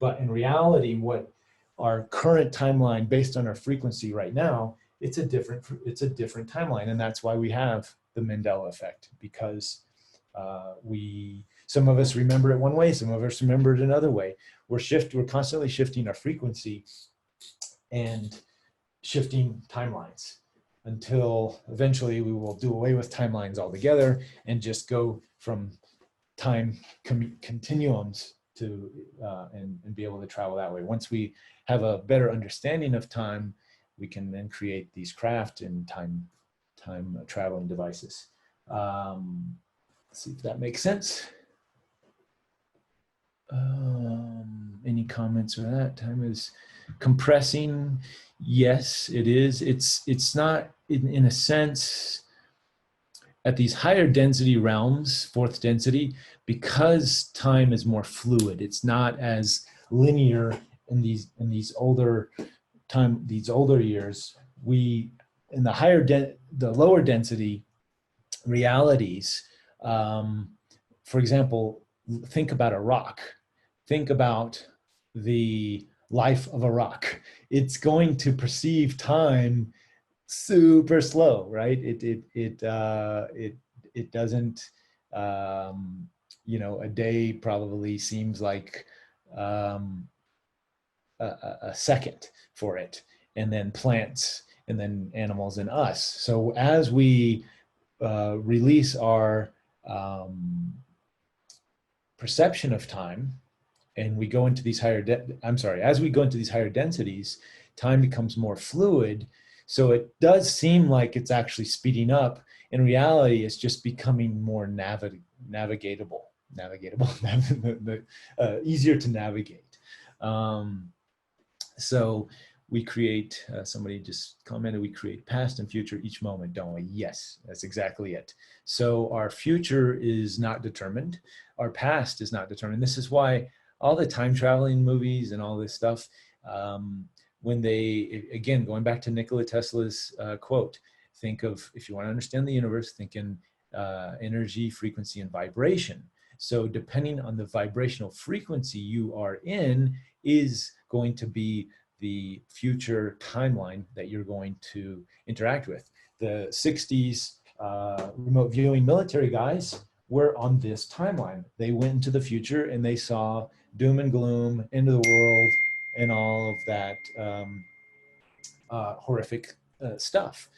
But in reality, what our current timeline based on our frequency right now, it's a different timeline. And that's why we have the Mandela effect, because some of us remember it one way, some of us remember it another way. We're constantly shifting our frequency and shifting timelines, until eventually we will do away with timelines altogether and just go from time continuums to and be able to travel that way. Once we have a better understanding of time, we can then create these craft and time traveling devices. Let's see if that makes sense. Any comments on that? Time is compressing. Yes, it is. It's not in a sense at these higher density realms, fourth density, because time is more fluid. It's not as linear in these older years. We in the lower density realities. For example, think about a rock. Think about the life of a rock. It's going to perceive time super slow, right? It doesn't, a day probably seems like a second for it, and then plants, and then animals, and us. So as we release our perception of time, and we go into these as we go into these higher densities, time becomes more fluid. So it does seem like it's actually speeding up. In reality, it's just becoming more navigatable, easier to navigate. So we create, somebody just commented, we create past and future each moment, don't we? Yes, that's exactly it. So our future is not determined. Our past is not determined. This is why all the time traveling movies and all this stuff, when they, again, going back to Nikola Tesla's quote, think of, if you want to understand the universe, think in energy, frequency, and vibration. So depending on the vibrational frequency you are in is going to be the future timeline that you're going to interact with. The 60s remote viewing military guys were on this timeline. They went into the future and they saw doom and gloom, end of the world, and all of that horrific stuff.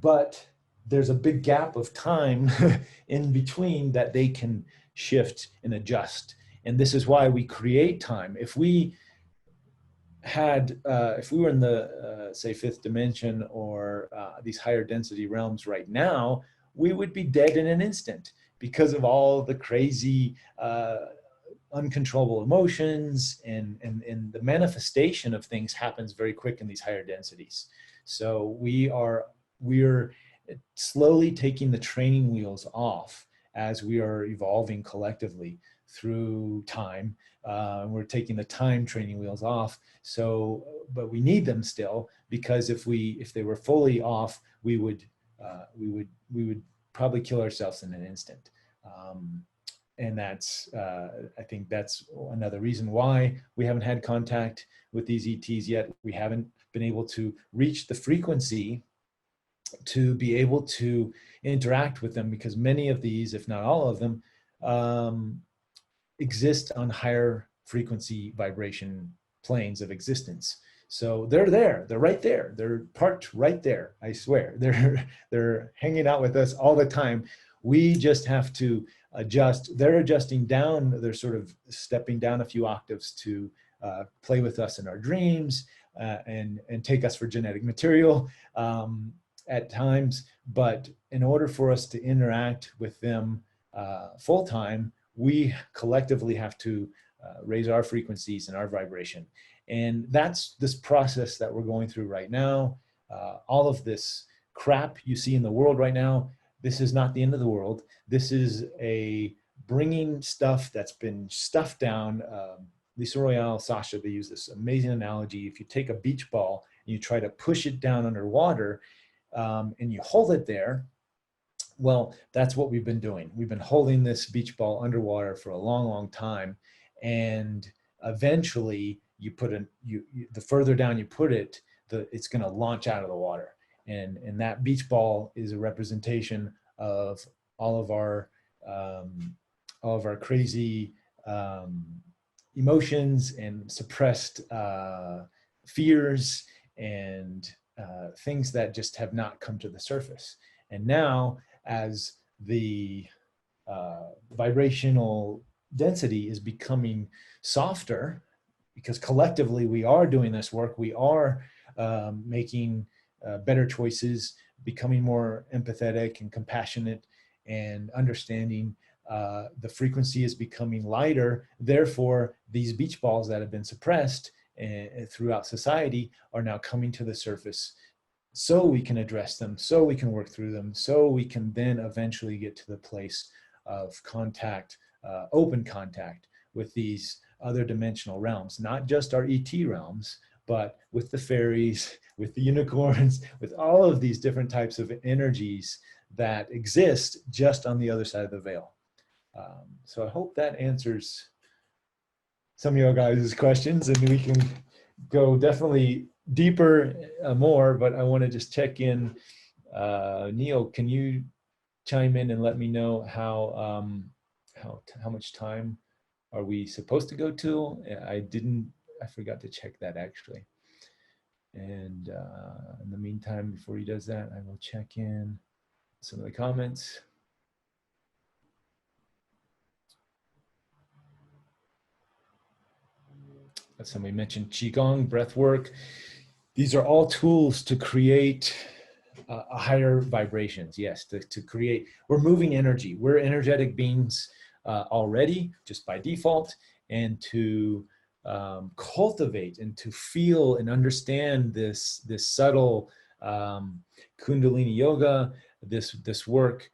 But there's a big gap of time in between that they can shift and adjust. And this is why we create time. If we were in the, say, fifth dimension or these higher density realms right now, we would be dead in an instant because of all the crazy, uncontrollable emotions, and the manifestation of things happens very quick in these higher densities. So we're slowly taking the training wheels off as we are evolving collectively through time. We're taking the time training wheels off. So, but we need them still, because if they were fully off, we would probably kill ourselves in an instant. And that's, I think that's another reason why we haven't had contact with these ETs yet. We haven't been able to reach the frequency to be able to interact with them, because many of these, if not all of them, exist on higher frequency vibration planes of existence. So they're there, they're right there, they're parked right there. I swear, they're hanging out with us all the time. We just have to adjust. They're adjusting down. They're sort of stepping down a few octaves to play with us in our dreams and take us for genetic material at times. But in order for us to interact with them full time, we collectively have to raise our frequencies and our vibration. And that's this process that we're going through right now. All of this crap you see in the world right now, this is not the end of the world. This is a bringing stuff that's been stuffed down. Lisa Royale, Sasha, they use this amazing analogy. If you take a beach ball and you try to push it down underwater and you hold it there, well, that's what we've been doing. We've been holding this beach ball underwater for a long, long time. And eventually you put the further down you put it, it's going to launch out of the water. And that beach ball is a representation of all of our crazy emotions and suppressed fears and things that just have not come to the surface. And now, as the vibrational density is becoming softer, because collectively we are doing this work, we are making better choices, becoming more empathetic and compassionate and understanding. The frequency is becoming lighter. Therefore, these beach balls that have been suppressed throughout society are now coming to the surface, so we can address them, so we can work through them, so we can then eventually get to the place of contact, open contact with these other dimensional realms, not just our ET realms, but with the fairies, with the unicorns, with all of these different types of energies that exist just on the other side of the veil. So I hope that answers some of your guys' questions, and we can go definitely deeper more, but I want to just check in. Neil, can you chime in and let me know how much time are we supposed to go to? I forgot to check that actually. And in the meantime, before he does that, I will check in some of the comments. Somebody mentioned Qigong, breath work. These are all tools to create a higher vibrations. Yes, to create, we're moving energy. We're energetic beings already, just by default, and to cultivate and to feel and understand this subtle Kundalini yoga, this work.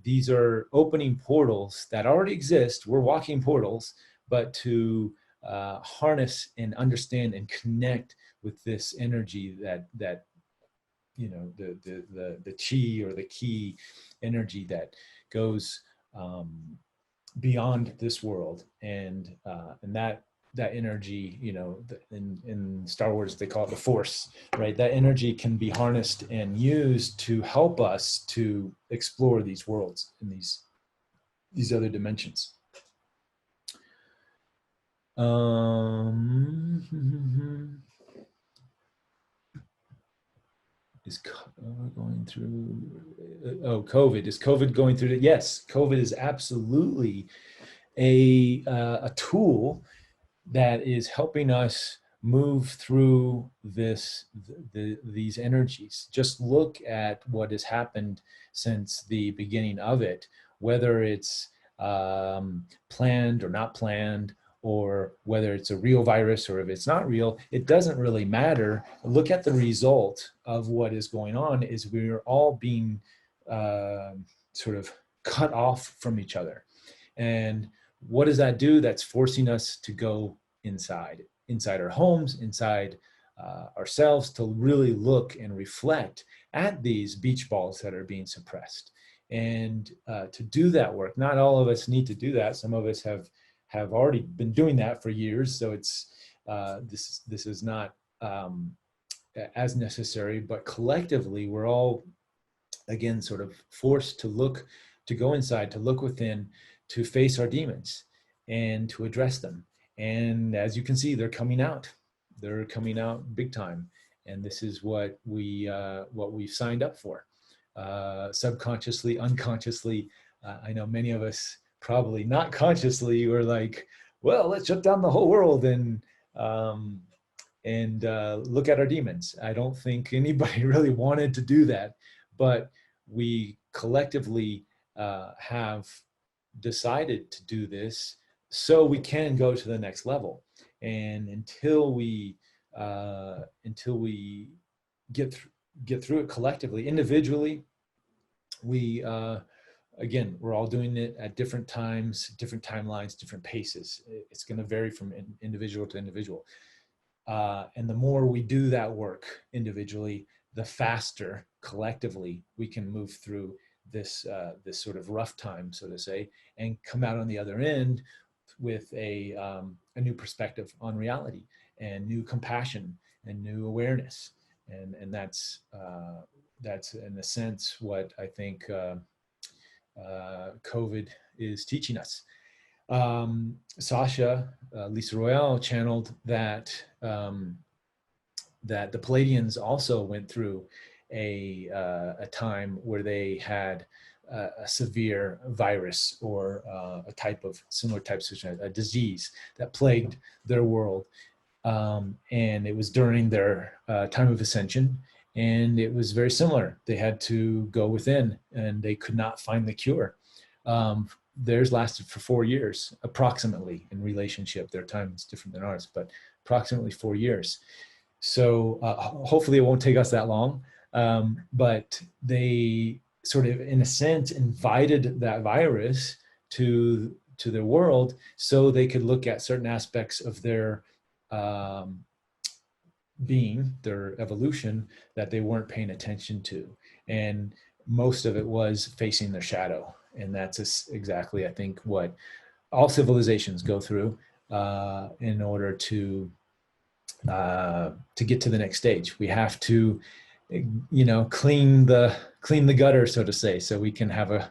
These are opening portals that already exist. We're walking portals, but to harness and understand and connect with this energy that you know, the chi or the ki energy that goes beyond this world, and that energy, you know, in Star Wars they call it the Force, right? That energy can be harnessed and used to help us to explore these worlds and these other dimensions. Is going through COVID? Is COVID going through? Yes, COVID is absolutely a tool that is helping us move through these energies. Just look at what has happened since the beginning of it, whether it's planned or not planned, or whether it's a real virus or if it's not real, it doesn't really matter. Look at the result of what is going on is we're all being sort of cut off from each other. And what does that do? That's forcing us to go inside our homes, inside ourselves, to really look and reflect at these beach balls that are being suppressed. And to do that work, not all of us need to do that. Some of us have already been doing that for years. So it's this is not as necessary, but collectively we're all again, sort of forced to look, to go inside, to look within, to face our demons and to address them. And as you can see, they're coming out. They're coming out big time. And this is what we've signed up for. Subconsciously, unconsciously, I know many of us probably not consciously were like, well, let's shut down the whole world and look at our demons. I don't think anybody really wanted to do that, but we collectively have decided to do this so we can go to the next level. And until we get through it collectively, individually, we again, we're all doing it at different times, different timelines, different paces. It's going to vary from individual to individual. And the more we do that work individually, the faster collectively we can move through this sort of rough time, so to say, and come out on the other end with a new perspective on reality and new compassion and new awareness. And that's in a sense what I think COVID is teaching us. Sasha, Lisa Royale channeled that that the Palladians also went through a time where they had a severe virus or a type of similar types of a disease that plagued their world. And it was during their time of ascension, and it was very similar. They had to go within, and they could not find the cure. Theirs lasted for 4 years, approximately, in relationship. Their time is different than ours, but approximately 4 years. So hopefully it won't take us that long. But they sort of, in a sense, invited that virus to their world so they could look at certain aspects of their being, their evolution, that they weren't paying attention to. And most of it was facing their shadow. And that's exactly, I think, what all civilizations go through in order to get to the next stage. We have to, clean the gutter, so to say, so we can have a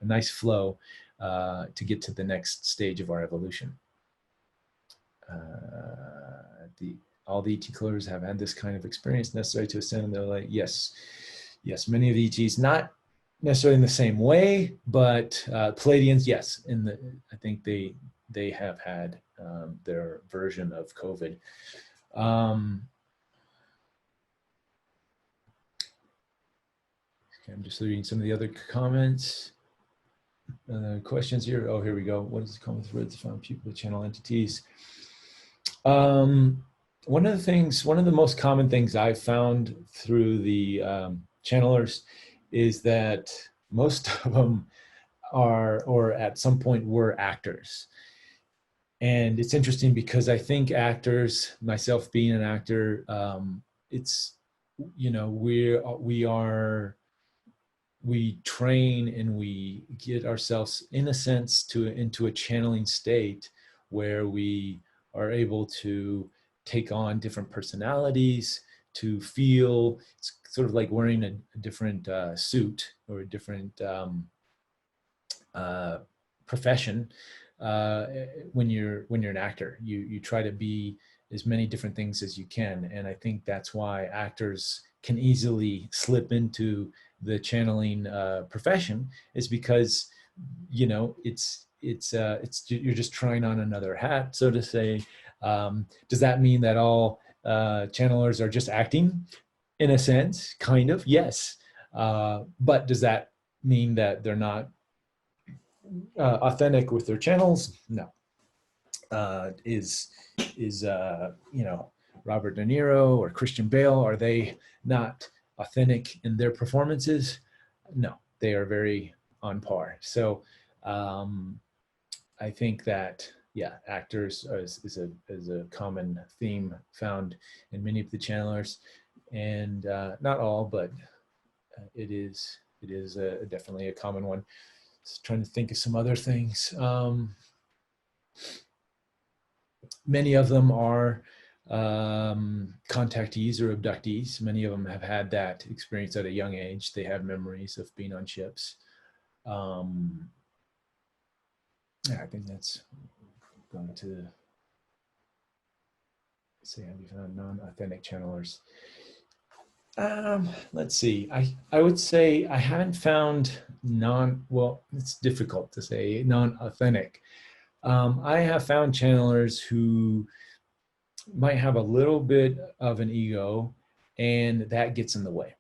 nice flow to get to the next stage of our evolution. All the ET closers have had this kind of experience necessary to ascend, and they're like, yes, many of the ETs, not necessarily in the same way, but Palladians, yes, I think they have had their version of COVID. I'm just reading some of the other comments. Questions here. Oh, here we go. What is the common thread to find people with channel entities? One of the most common things I've found through the channelers is that most of them are, or at some point were, actors. And it's interesting because I think actors, myself being an actor, it's, we train and we get ourselves, in a sense, into a channeling state where we are able to take on different personalities, to feel. It's sort of like wearing a different suit or a different profession. When you're an actor, you try to be as many different things as you can, and I think that's why actors can easily slip into the channeling profession, is because it's you're just trying on another hat, so to say. Does that mean that all channelers are just acting? In a sense, kind of, yes. But does that mean that they're not authentic with their channels? No. Is Robert De Niro or Christian Bale, are they not authentic in their performances? No, they are very on par. So I think that, yeah, actors is a common theme found in many of the channelers, and not all, but it is definitely a common one. Just trying to think of some other things. Many of them are contactees or abductees. Many of them have had that experience at a young age. They have memories of being on ships. Yeah, I think that's going to say, have you found non-authentic channelers? Let's see. I would say I haven't found well, it's difficult to say non-authentic. I have found channelers who might have a little bit of an ego, and that gets in the way.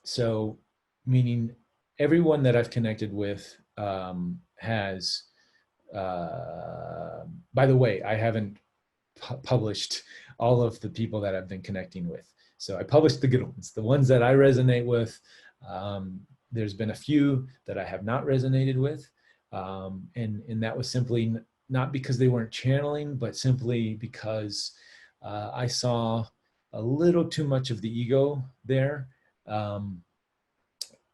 So, meaning everyone that I've connected with has, by the way, I haven't published all of the people that I've been connecting with. So I published the good ones, the ones that I resonate with. There's been a few that I have not resonated with. And that was simply not because they weren't channeling, but simply because I saw a little too much of the ego there,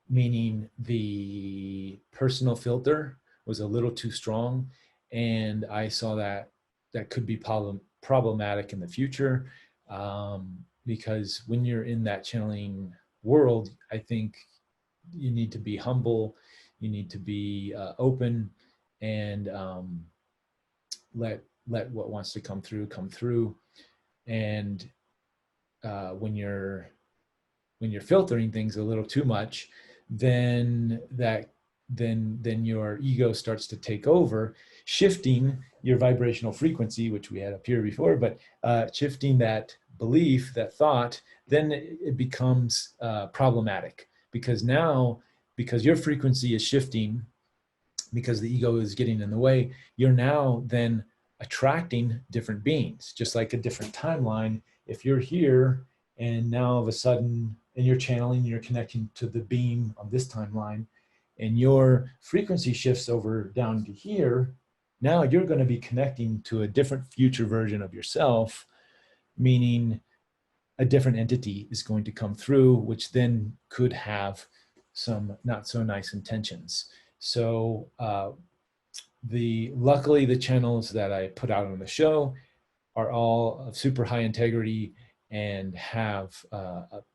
meaning the personal filter was a little too strong. And I saw that that could be problematic in the future, because when you're in that channeling world, I think you need to be humble, you need to be open, and let what wants to come through. And when you're filtering things a little too much, then your ego starts to take over, shifting your vibrational frequency, which we had up here before, but shifting that belief, that thought, then it becomes problematic, because your frequency is shifting, because the ego is getting in the way, you're now then attracting different beings, just like a different timeline. If you're here and now all of a sudden, and you're channeling, you're connecting to the being on this timeline, and your frequency shifts over down to here, now you're going to be connecting to a different future version of yourself, meaning a different entity is going to come through, which then could have some not so nice intentions. So luckily the channels that I put out on the show are all of super high integrity and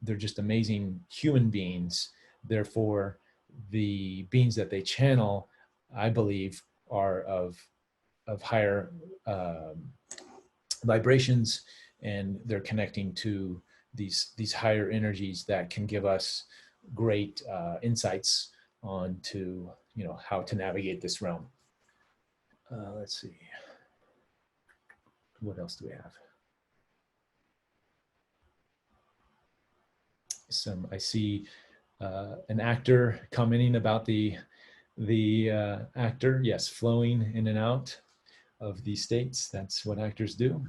they're just amazing human beings. Therefore, the beings that they channel, I believe, are of higher vibrations, and they're connecting to these higher energies that can give us great insights on to how to navigate this realm. Let's see, what else do we have? I see an actor commenting about the actor, yes, flowing in and out of these states. That's what actors do.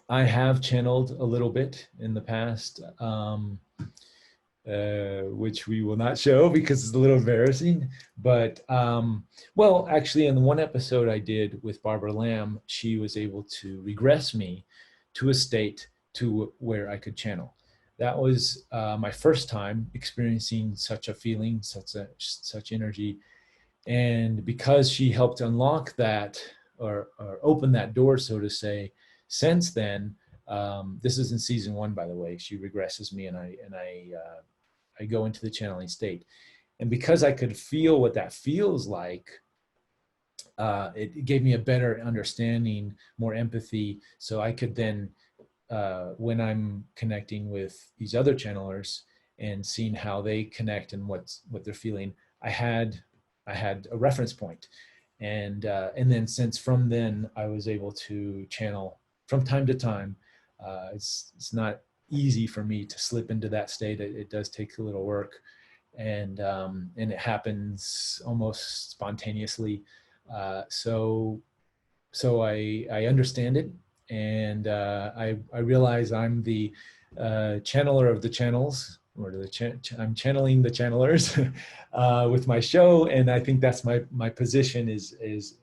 I have channeled a little bit in the past, which we will not show because it's a little embarrassing. But well, actually, in the one episode I did with Barbara Lamb, she was able to regress me to a state to where I could channel. That was my first time experiencing such a feeling, such energy. And because she helped unlock that, or open that door, so to say, since then, this is in season 1, by the way, she regresses me, and I go into the channeling state. And because I could feel what that feels like, it gave me a better understanding, more empathy. So I could then, when I'm connecting with these other channelers and seeing how they connect and what they're feeling, I had a reference point. And then from then I was able to channel from time to time. It's not easy for me to slip into that state. It does take a little work, and it happens almost spontaneously. So I understand it, and I realize I'm the channeler of the channels, or I'm channeling the channelers with my show, and I think that's my position is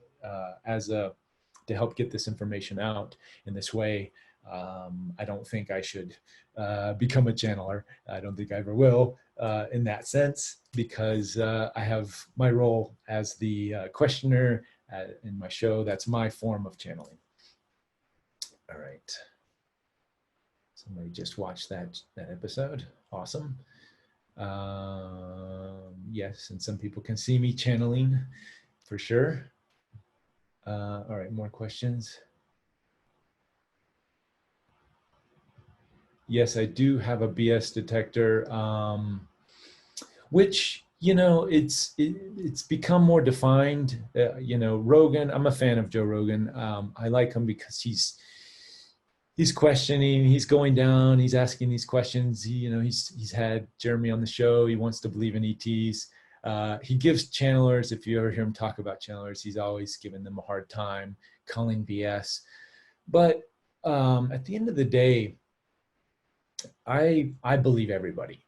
to help get this information out in this way. I don't think I should become a channeler. I don't think I ever will in that sense, because I have my role as the questioner in my show. That's my form of channeling. All right. Somebody just watched that episode. Awesome. Yes, and some people can see me channeling for sure. All right, more questions. Yes, I do have a BS detector, which, you know, it's become more defined. You know, Rogan, I'm a fan of Joe Rogan. I like him because he's questioning, he's going down, he's asking these questions. He, you know, he's had Jeremy on the show. He wants to believe in ETs. He gives channelers, if you ever hear him talk about channelers, he's always giving them a hard time, calling BS. But at the end of the day, I believe everybody.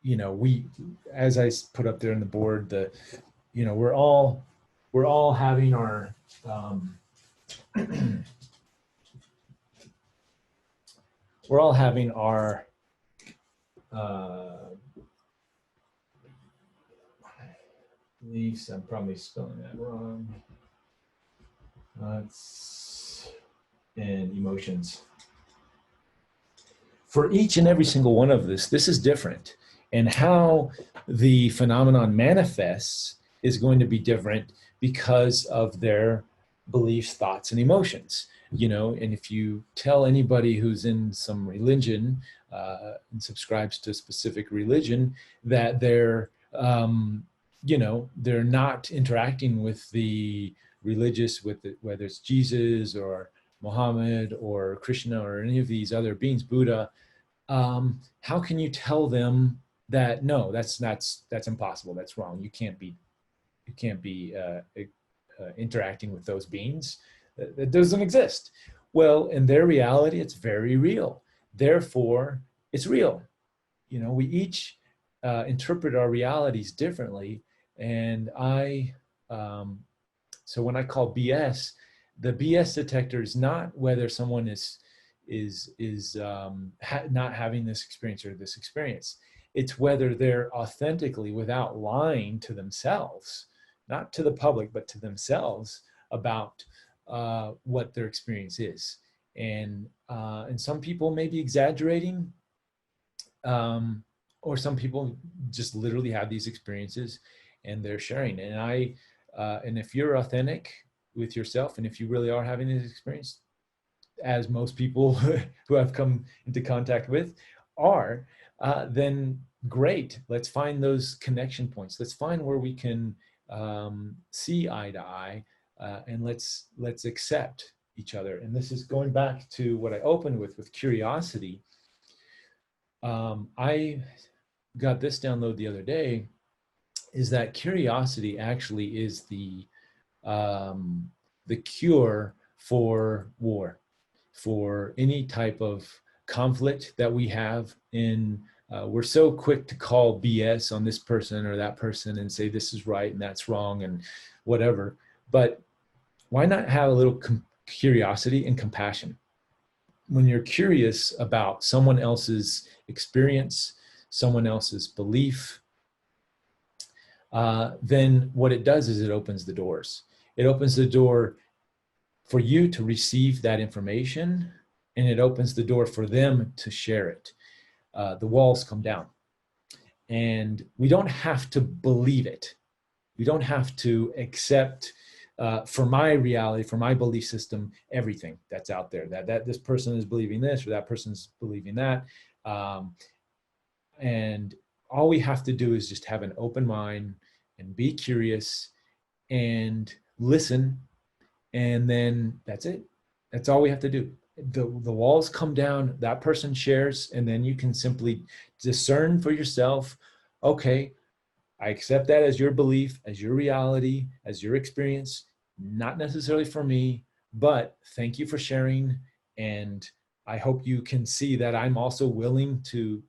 You know, we, as I put up there on the board, you know, we're all having our we're all having our beliefs. I'm probably spelling that wrong. And emotions. For each and every single one of this is different. And how the phenomenon manifests is going to be different because of their beliefs, thoughts, and emotions. You know, and if you tell anybody who's in some religion and subscribes to a specific religion that they're, you know, they're not interacting with the religious, whether it's Jesus or Muhammad or Krishna or any of these other beings, Buddha, how can you tell them that no, that's impossible, that's wrong, you can't be interacting with those beings? That doesn't exist. Well, in their reality, it's very real. Therefore, it's real. You know, we each interpret our realities differently, and so when I call BS, the BS detector is not whether someone is not having this experience or this experience. It's whether they're authentically, without lying to themselves, not to the public, but to themselves, about what their experience is. And some people may be exaggerating, or some people just literally have these experiences and they're sharing. And and if you're authentic with yourself, and if you really are having this experience, as most people who I've come into contact with are, then great. Let's find those connection points. Let's find where we can see eye to eye, and let's accept each other. And this is going back to what I opened with curiosity. I got this download the other day, is that curiosity actually is the cure for war, for any type of conflict that we have in. We're so quick to call BS on this person or that person and say this is right and that's wrong and whatever. But why not have a little curiosity and compassion? When you're curious about someone else's experience, someone else's belief, then what it does is it opens the doors. It opens the door for you to receive that information, and it opens the door for them to share it. The walls come down, and we don't have to believe it. We don't have to accept, for my reality, for my belief system, everything that's out there, that this person is believing this or that person's believing that. And all we have to do is just have an open mind and be curious and listen. And then that's it. That's all we have to do. The walls come down, that person shares, and then you can simply discern for yourself, okay, I accept that as your belief, as your reality, as your experience, not necessarily for me, but thank you for sharing. And I hope you can see that I'm also willing to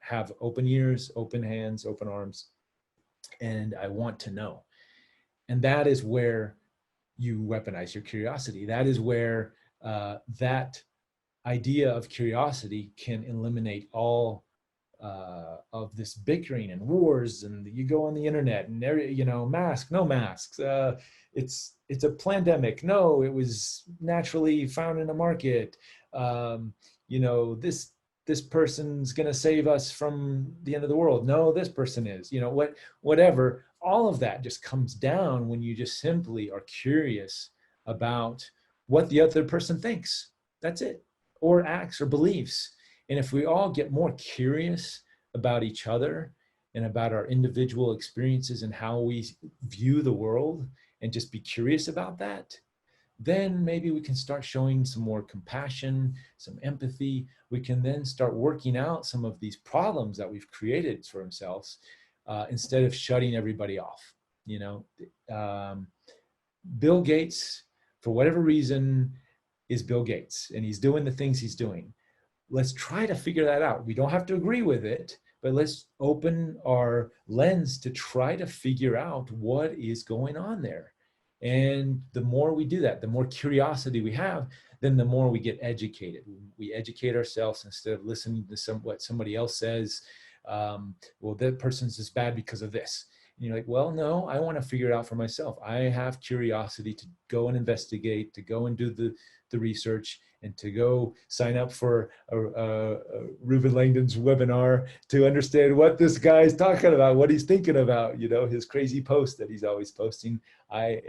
have open ears, open hands, open arms, and I want to know. And that is where you weaponize your curiosity. That is where that idea of curiosity can eliminate all of this bickering and wars. And you go on the internet and there, you know, mask, no masks, it's a pandemic. No, it was naturally found in a market. You know, this person's going to save us from the end of the world. No, this person is, you know, whatever. All of that just comes down when you just simply are curious about what the other person thinks. That's it, or acts or believes. And if we all get more curious about each other and about our individual experiences and how we view the world, and just be curious about that, then maybe we can start showing some more compassion, some empathy. We can then start working out some of these problems that we've created for ourselves, instead of shutting everybody off. You know, Bill Gates, for whatever reason, is Bill Gates, and he's doing the things he's doing. Let's try to figure that out. We don't have to agree with it, but let's open our lens to try to figure out what is going on there. And the more we do that, the more curiosity we have, then the more we get educated. We educate ourselves instead of listening to what somebody else says. Well, that person's just bad because of this. And you're like, well, no, I want to figure it out for myself. I have curiosity to go and investigate, to go and do the research, and to go sign up for Reuben Langdon's webinar to understand what this guy's talking about, what he's thinking about, you know, his crazy post that he's always posting. I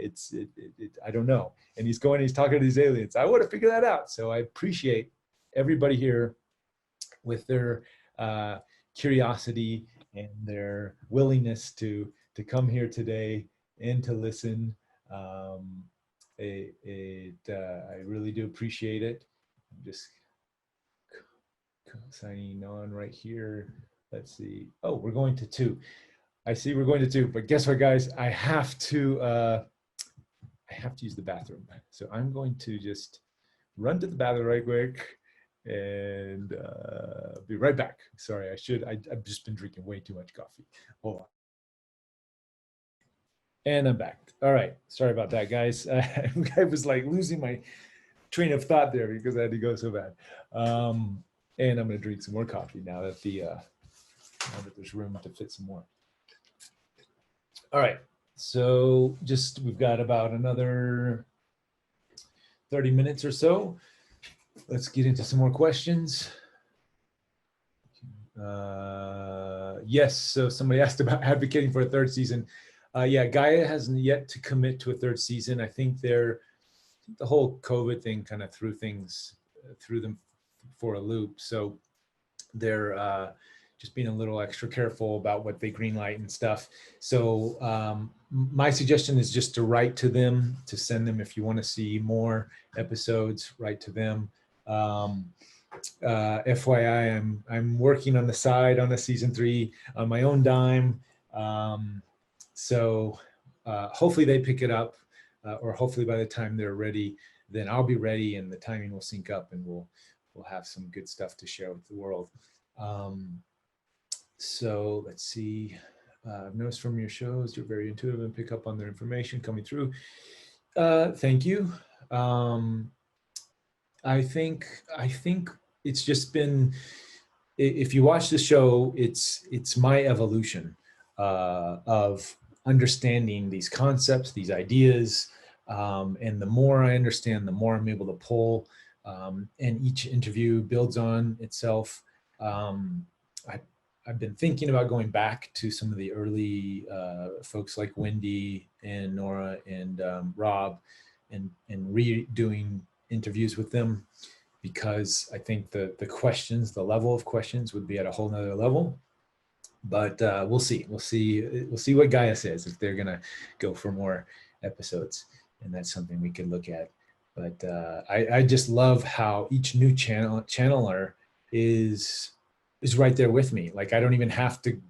don't know. And he's talking to these aliens. I want to figure that out. So I appreciate everybody here with their curiosity and their willingness to come here today and to listen. I really do appreciate it. I'm just signing on right here. Let's see. Oh, we're going to 2. I see we're going to 2, but guess what, guys? I have to use the bathroom. So I'm going to just run to the bathroom right quick and be right back. Sorry, I've just been drinking way too much coffee. Hold on. And I'm back. All right. Sorry about that, guys. I was like losing my train of thought there because I had to go so bad. And I'm going to drink some more coffee now that there's room to fit some more. All right. So we've got about another 30 minutes or so. Let's get into some more questions. Yes. So somebody asked about advocating for a 3rd season. Yeah, Gaia hasn't yet to commit to a 3rd season. I think the whole COVID thing kind of threw them for a loop. So they're just being a little extra careful about what they greenlight and stuff. So my suggestion is just to write to them, to send them, if you want to see more episodes, write to them. FYI, I'm working on the side on a season 3 on my own dime. So hopefully they pick it up, or hopefully by the time they're ready, then I'll be ready and the timing will sync up and we'll have some good stuff to share with the world. So let's see. I've noticed from your shows, you're very intuitive and pick up on their information coming through. Thank you. I think it's just been, if you watch the show, it's my evolution of understanding these concepts, these ideas, and the more I understand, the more I'm able to pull, and each interview builds on itself. I've been thinking about going back to some of the early folks like Wendy and Nora and Rob, and redoing interviews with them, because I think the questions, the level of questions would be at a whole nother level. But we'll see. We'll see what Gaia says, if they're gonna go for more episodes, and that's something we could look at. But I just love how each new channeler is right there with me. Like, I don't even have to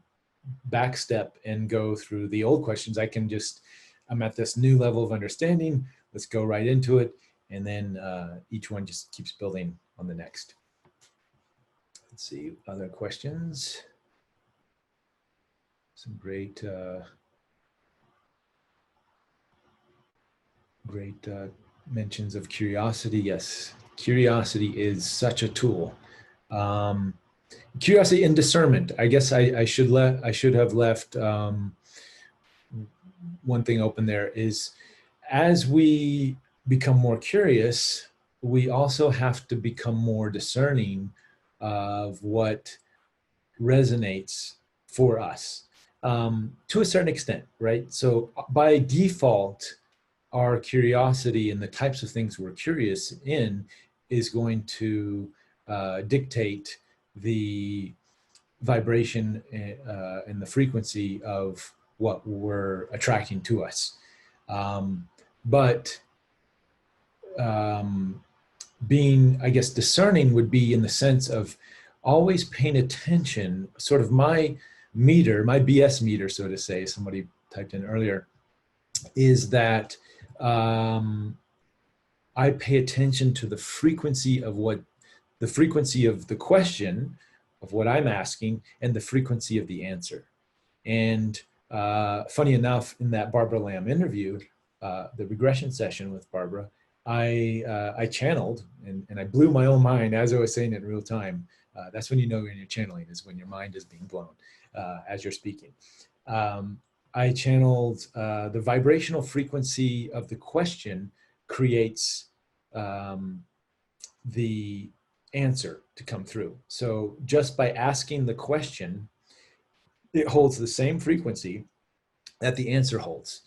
backstep and go through the old questions. I'm at this new level of understanding. Let's go right into it, and then each one just keeps building on the next. Let's see, other questions. Some great mentions of curiosity. Yes, curiosity is such a tool. Curiosity and discernment. I guess I should have left one thing open there, is as we become more curious, we also have to become more discerning of what resonates for us, to a certain extent, right? So by default, our curiosity and the types of things we're curious in is going to dictate the vibration and the frequency of what we're attracting to us. But being, I guess, discerning would be in the sense of always paying attention, sort of my meter, my BS meter, so to say, somebody typed in earlier, is that I pay attention to the frequency of the question of what I'm asking and the frequency of the answer. And funny enough, in that Barbara Lamb interview, the regression session with Barbara, I channeled and I blew my own mind as I was saying it in real time. That's when you know when you're channeling, is when your mind is being blown as you're speaking. I channeled the vibrational frequency of the question creates the answer to come through. So just by asking the question, it holds the same frequency that the answer holds.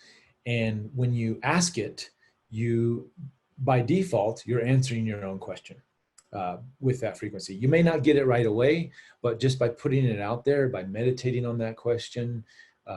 And when you ask it, you, by default, you're answering your own question with that frequency. You may not get it right away, but just by putting it out there, by meditating on that question,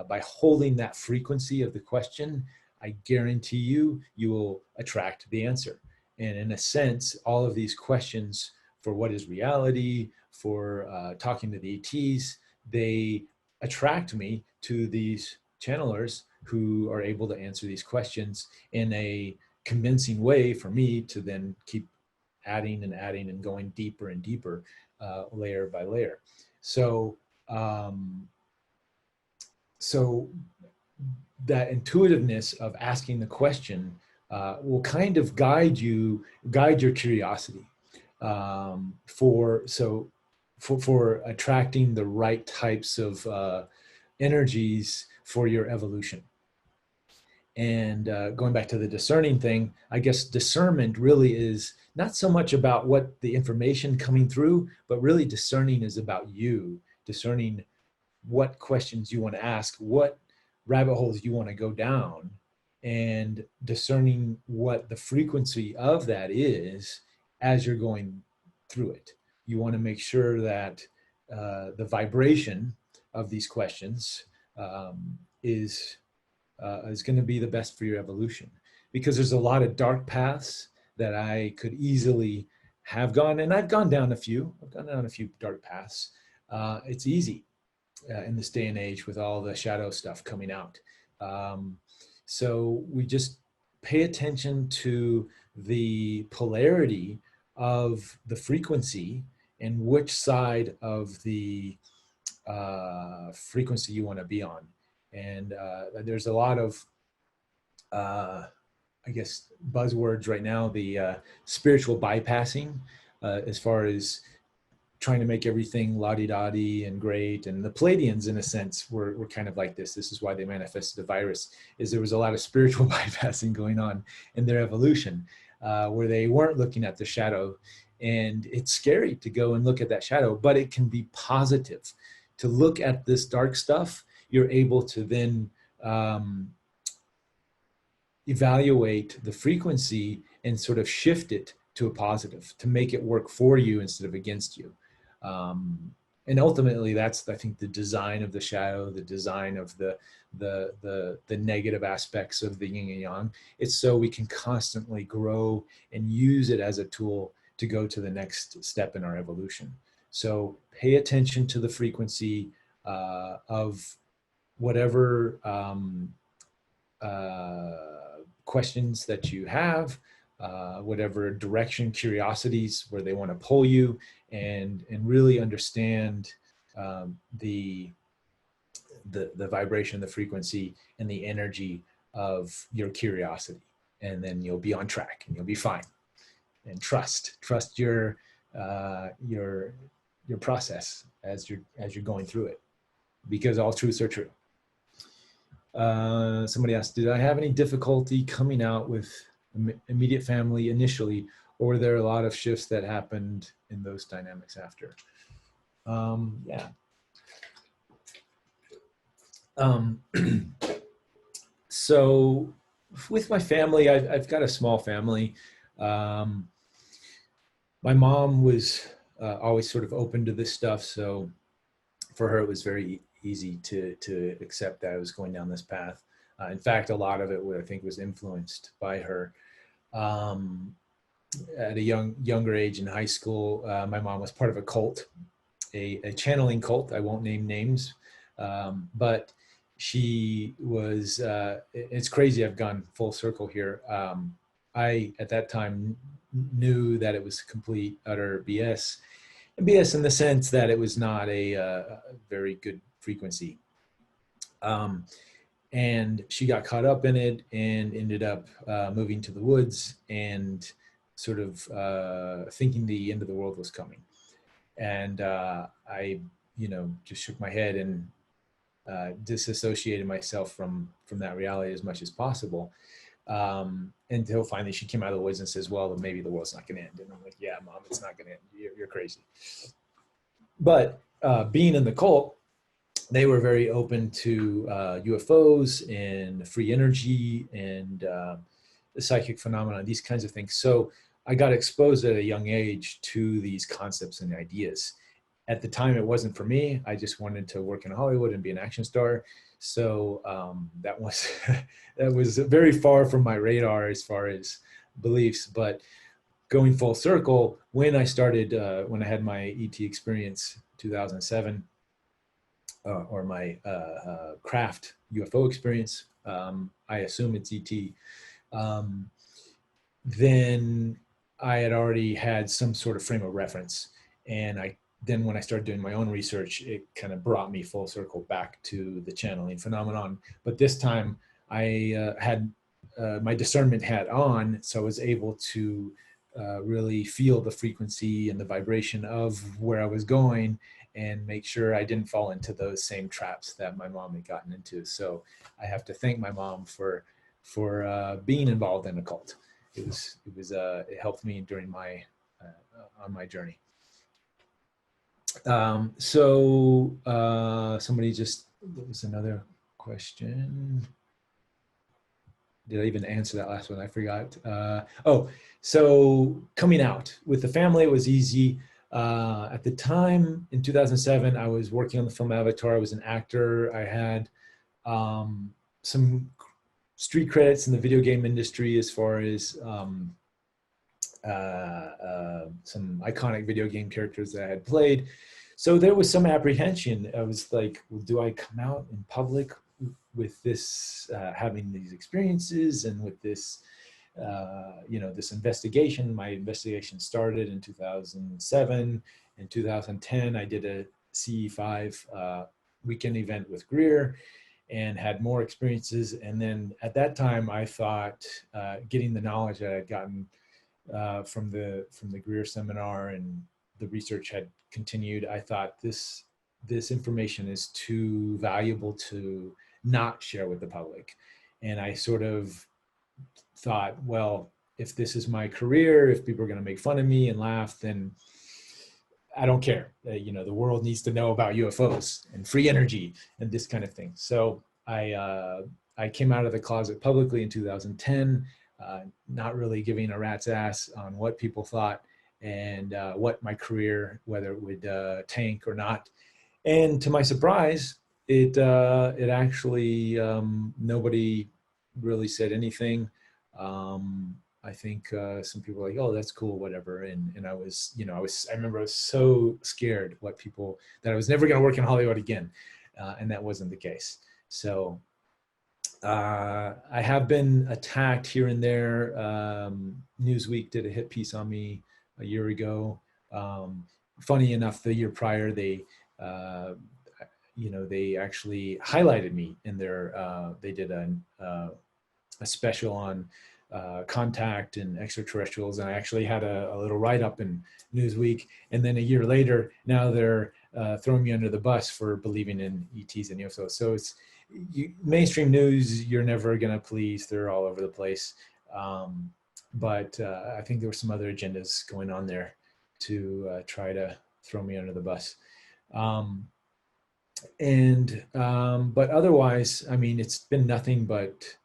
by holding that frequency of the question, I guarantee you, you will attract the answer. And in a sense, all of these questions for what is reality, for talking to the ETs, they attract me to these channelers who are able to answer these questions in a convincing way for me to then keep adding and going deeper and deeper, layer by layer. So, so that intuitiveness of asking the question will kind of guide your curiosity for attracting the right types of energies for your evolution. And going back to the discerning thing, I guess discernment really is not so much about what the information coming through, but really discerning is about you, discerning what questions you want to ask, what rabbit holes you want to go down, and discerning what the frequency of that is as you're going through it. You want to make sure that the vibration of these questions is going to be the best for your evolution, because there's a lot of dark paths that I could easily have gone, and I've gone down a few. I've gone down a few dark paths. It's easy in this day and age with all the shadow stuff coming out. So we just pay attention to the polarity of the frequency and which side of the frequency you want to be on. And there's a lot of, I guess, buzzwords right now, the spiritual bypassing, as far as trying to make everything la-di-da-di and great. And the Palladians, in a sense, were kind of like this. This is why they manifested the virus, is there was a lot of spiritual bypassing going on in their evolution, where they weren't looking at the shadow. And it's scary to go and look at that shadow, but it can be positive. To look at this dark stuff, you're able to then evaluate the frequency and sort of shift it to a positive, to make it work for you instead of against you. And ultimately, that's, I think, the design of the shadow, the design of the negative aspects of the yin and yang. It's so we can constantly grow and use it as a tool to go to the next step in our evolution. So pay attention to the frequency of whatever questions that you have, whatever direction, curiosities where they want to pull you, and really understand the vibration, the frequency, and the energy of your curiosity. And then you'll be on track and you'll be fine. And trust your process as you're going through it, because all truths are true. Somebody asked, did I have any difficulty coming out with immediate family initially, or were there a lot of shifts that happened in those dynamics after? Yeah. So with my family, I've got a small family. My mom was always sort of open to this stuff. So for her, it was very easy to accept that I was going down this path. In fact, a lot of it, I think, was influenced by her. At a younger age in high school, my mom was part of a cult, a channeling cult. I won't name names, but she was, it's crazy. I've gone full circle here. I, at that time, knew that it was complete, utter BS. And BS in the sense that it was not a very good frequency. And she got caught up in it and ended up moving to the woods and sort of thinking the end of the world was coming. And I, just shook my head and disassociated myself from that reality as much as possible. Until finally she came out of the woods and says, well, maybe the world's not going to end. And I'm like, yeah, Mom, it's not going to end. You're crazy. But being in the cult, they were very open to UFOs and free energy and the psychic phenomena, these kinds of things. So I got exposed at a young age to these concepts and ideas. At the time, it wasn't for me. I just wanted to work in Hollywood and be an action star. So that was that was very far from my radar as far as beliefs. But going full circle, when I started, when I had my ET experience, 2007, or my craft UFO experience, I assume it's ET. Then I had already had some sort of frame of reference, and then when I started doing my own research, it kind of brought me full circle back to the channeling phenomenon. But this time I had my discernment hat on, so I was able to really feel the frequency and the vibration of where I was going and make sure I didn't fall into those same traps that my mom had gotten into. So I have to thank my mom for being involved in a cult. It helped me during my on my journey. Somebody just, there was another question. Did I even answer that last one? I forgot. So coming out with the family, it was easy. At the time in 2007, I was working on the film Avatar. I was an actor. I had some street credits in the video game industry as far as some iconic video game characters that I had played. So there was some apprehension. I was like, well, do I come out in public with this, having these experiences and with this, this investigation? My investigation started in 2007. In 2010, I did a CE5 weekend event with Greer and had more experiences. And then at that time, I thought getting the knowledge that I'd gotten from the Greer seminar and the research had continued, I thought this information is too valuable to not share with the public. And I sort of thought, well, if this is my career, if people are going to make fun of me and laugh, then I don't care. The world needs to know about UFOs and free energy and this kind of thing. So I came out of the closet publicly in 2010, not really giving a rat's ass on what people thought and what my career, whether it would tank or not. And to my surprise, it actually, nobody really said anything. I think some people were like, oh, that's cool, whatever. And I was, I remember I was so scared that I was never going to work in Hollywood again. And that wasn't the case. So I have been attacked here and there. Newsweek did a hit piece on me a year ago. Funny enough, the year prior, they actually highlighted me in their, they did a special on contact and extraterrestrials, and I actually had a little write-up in Newsweek. And then a year later, now they're throwing me under the bus for believing in ETs and UFOs. So mainstream news, you're never going to please. They're all over the place. But I think there were some other agendas going on there to try to throw me under the bus. But otherwise, I mean, it's been nothing but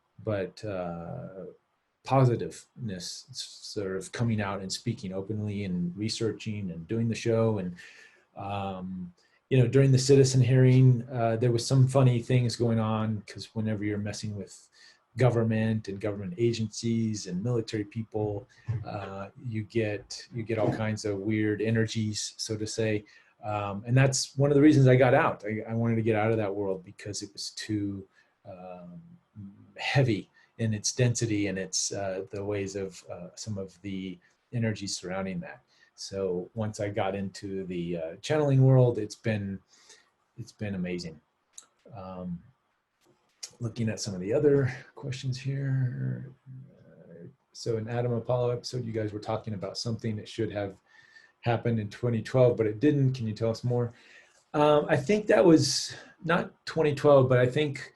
positiveness, sort of coming out and speaking openly and researching and doing the show. And you know, during the citizen hearing, there was some funny things going on, because whenever you're messing with government and government agencies and military people, you get all kinds of weird energies, so to say. And that's one of the reasons I got out. I wanted to get out of that world because it was too heavy in its density and its the ways of some of the energy surrounding that. So once I got into the channeling world, it's been amazing. Looking at some of the other questions here. So in Adam Apollo episode, you guys were talking about something that should have happened in 2012, but it didn't. Can you tell us more? I think that was not 2012, but I think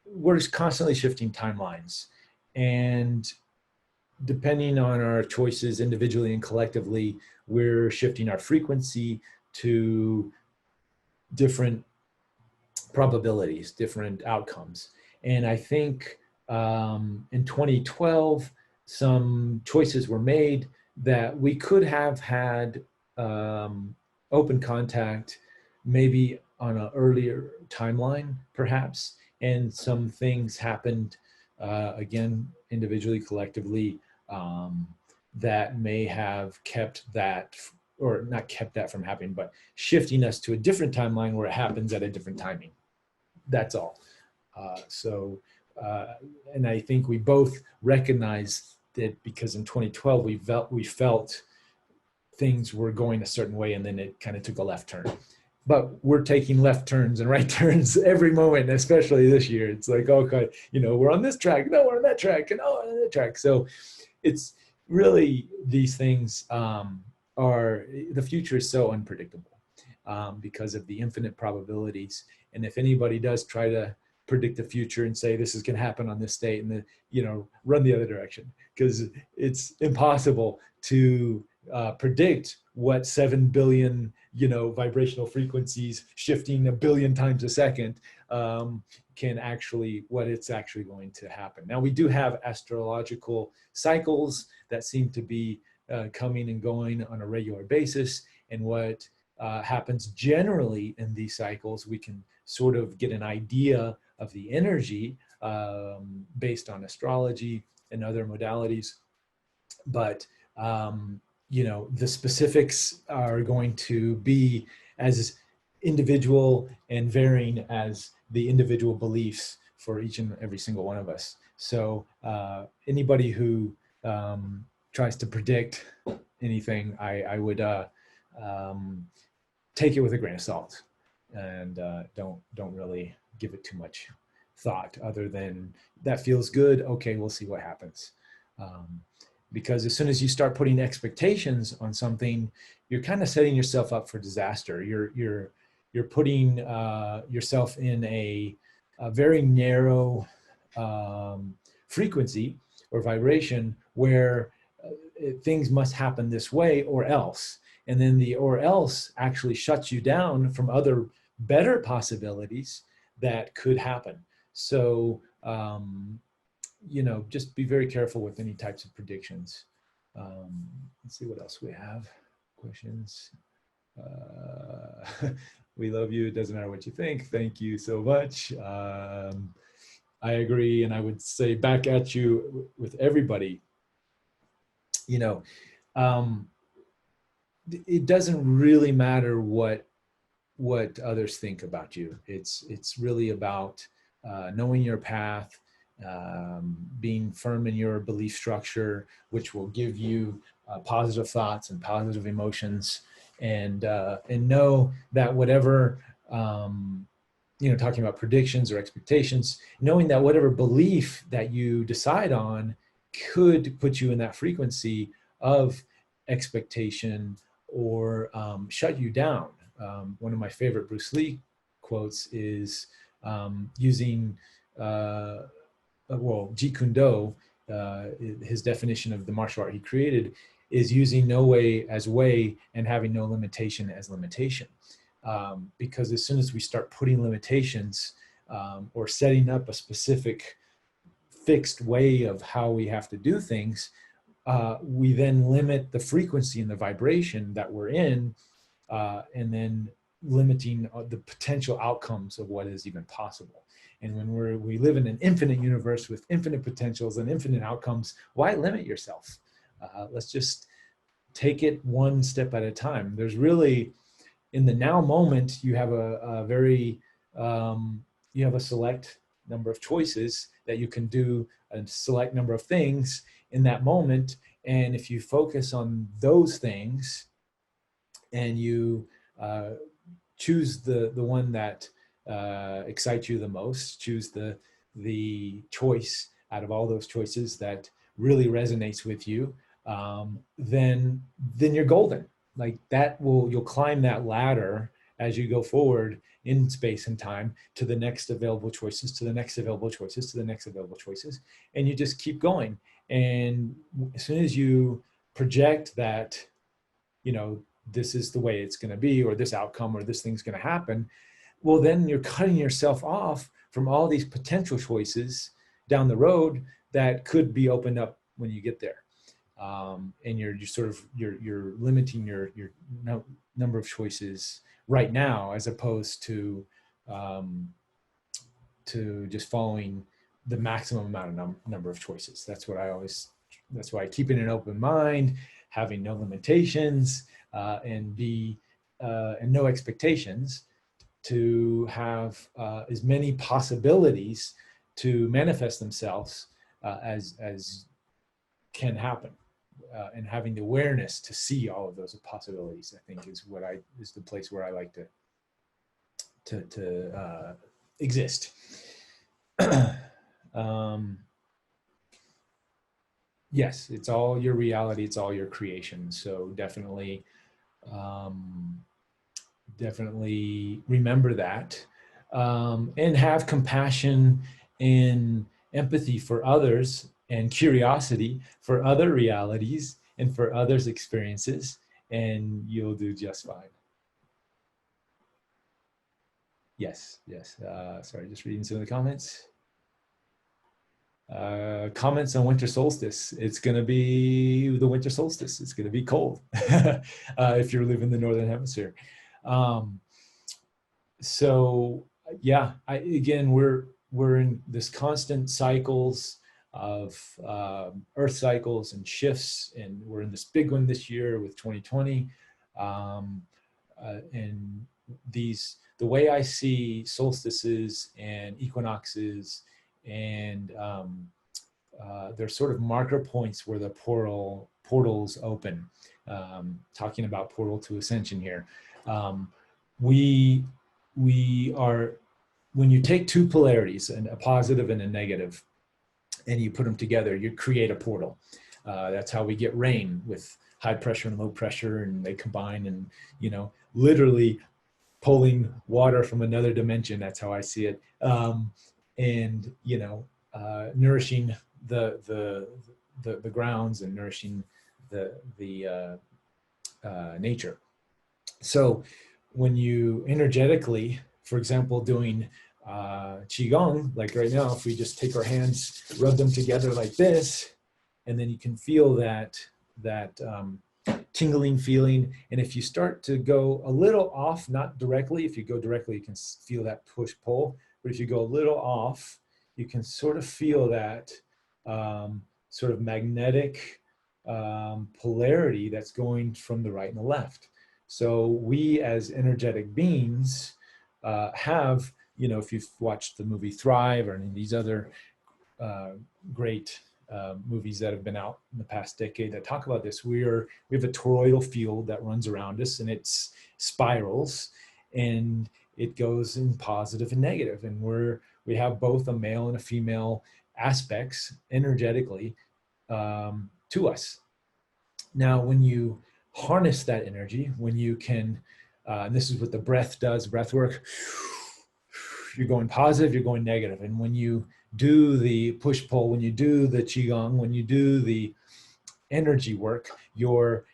we're constantly shifting timelines, and depending on our choices individually and collectively, we're shifting our frequency to different probabilities, different outcomes. And I think in 2012, some choices were made that we could have had open contact maybe on an earlier timeline, perhaps. And some things happened, again, individually, collectively, that may have kept that, or not kept that from happening, but shifting us to a different timeline where it happens at a different timing. That's all. And I think we both recognize that, because in 2012 we felt things were going a certain way, and then it kind of took a left turn. But we're taking left turns and right turns every moment, especially this year. It's like, okay, you know, we're on this track, no, we're on that track, and oh, on that track. So it's really, these things the future is so unpredictable because of the infinite probabilities. And if anybody does try to predict the future and say this is going to happen on this date, and run the other direction, because it's impossible to predict what 7 billion vibrational frequencies shifting 1 billion times a second what it's actually going to happen. Now, we do have astrological cycles that seem to be coming and going on a regular basis, and what happens generally in these cycles, we can sort of get an idea of the energy based on astrology and other modalities. But the specifics are going to be as individual and varying as the individual beliefs for each and every single one of us. So anybody who tries to predict anything, I would take it with a grain of salt, and don't really give it too much thought, other than that feels good. Okay, we'll see what happens. Because as soon as you start putting expectations on something, you're kind of setting yourself up for disaster. You're putting yourself in a very narrow frequency or vibration where things must happen this way or else. And then the or else actually shuts you down from other better possibilities that could happen. So, just be very careful with any types of predictions. Let's see what else we have. Questions. We love you. It doesn't matter what you think. Thank you so much. I agree. And I would say back at you with everybody, it doesn't really matter what others think about you. It's really about knowing your path, being firm in your belief structure, which will give you positive thoughts and positive emotions, and know that whatever, talking about predictions or expectations, knowing that whatever belief that you decide on could put you in that frequency of expectation or shut you down. One of my favorite Bruce Lee quotes, is using, well, Jeet Kune Do, his definition of the martial art he created is using no way as way and having no limitation as limitation. Because as soon as we start putting limitations or setting up a specific fixed way of how we have to do things, we then limit the frequency and the vibration that we're in, and then limiting the potential outcomes of what is even possible. And when we live in an infinite universe with infinite potentials and infinite outcomes, why limit yourself? Let's just take it one step at a time. There's really, in the now moment, you have a very, you have a select number of choices that you can do, a select number of things in that moment. And if you focus on those things and you choose the one that excites you the most, choose the choice out of all those choices that really resonates with you, then you're golden. Like that you'll climb that ladder as you go forward in space and time to the next available choices, to the next available choices, to the next available choices. And you just keep going. And as soon as you project that, you know, this is the way it's going to be, or this outcome, or this thing's going to happen, well, then you're cutting yourself off from all these potential choices down the road that could be opened up when you get there. And you're limiting your number of choices right now, as opposed to just following the maximum amount of number of choices. That's why keeping an open mind, having no limitations, and no expectations, to have as many possibilities to manifest themselves as can happen. And having the awareness to see all of those possibilities, I think, is the place where I like to exist. Yes, it's all your reality. It's all your creation. So definitely remember that, and have compassion and empathy for others, and curiosity for other realities and for others' experiences, and you'll do just fine. Yes. Sorry, just reading some of the comments. Comments on winter solstice. It's going to be the winter solstice. It's going to be cold if you live in the Northern Hemisphere. So yeah, again, we're in this constant cycles of Earth cycles and shifts, and we're in this big one this year with 2020. And the way I see solstices and equinoxes, and they're sort of marker points where the portals open. Talking about portal to ascension here. We are, when you take two polarities, a positive and a negative, and you put them together, you create a portal. That's how we get rain, with high pressure and low pressure, and they combine, and, you know, literally pulling water from another dimension. That's how I see it. And, you know, nourishing the grounds, and nourishing the nature. So when you energetically, for example, doing qigong, like right now, if we just take our hands, rub them together like this, and then you can feel that tingling feeling. And if you start to go a little off, not directly, if you go directly, you can feel that push pull. But if you go a little off, you can sort of feel that sort of magnetic polarity that's going from the right and the left. So we, as energetic beings, have, you know, if you've watched the movie Thrive, or any of these other great movies that have been out in the past decade that talk about this, we have a toroidal field that runs around us, and it's spirals, and it goes in positive and negative, and we have both a male and a female aspects energetically to us. Now, when you harness that energy, when you can, and this is what the breath does, breath work, you're going positive, you're going negative. And when you do the push pull, when you do the qigong, when you do the energy work, you're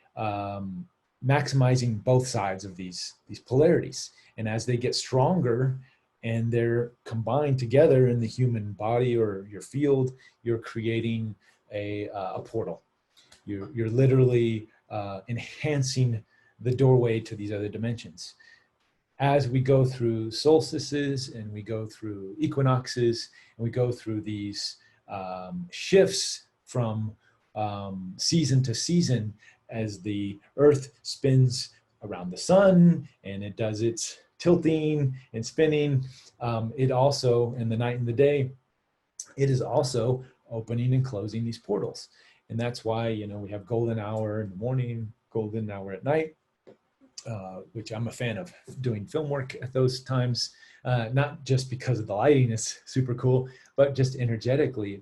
maximizing both sides of these polarities. And as they get stronger and they're combined together in the human body or your field, you're creating a portal. You're literally enhancing the doorway to these other dimensions. As we go through solstices and we go through equinoxes and we go through these shifts from season to season, as the earth spins around the sun and it does its tilting and spinning, it also, in the night and the day, it is also opening and closing these portals. And that's why, you know, we have golden hour in the morning, golden hour at night, which I'm a fan of doing film work at those times, not just because of the lighting is super cool, but just energetically,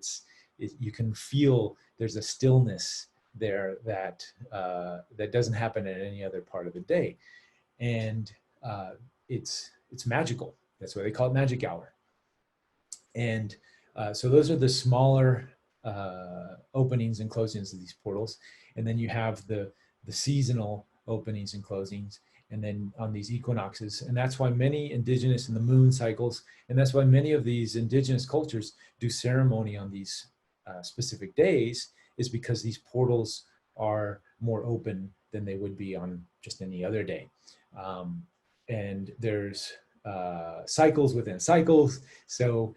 you can feel there's a stillness there that that doesn't happen at any other part of the day, and it's magical. That's why they call it magic hour. And so those are the smaller openings and closings of these portals, and then you have the seasonal openings and closings, and then on these equinoxes. And that's why many indigenous in the moon cycles, and that's why many of these indigenous cultures do ceremony on these specific days, is because these portals are more open than they would be on just any other day. And there's cycles within cycles. So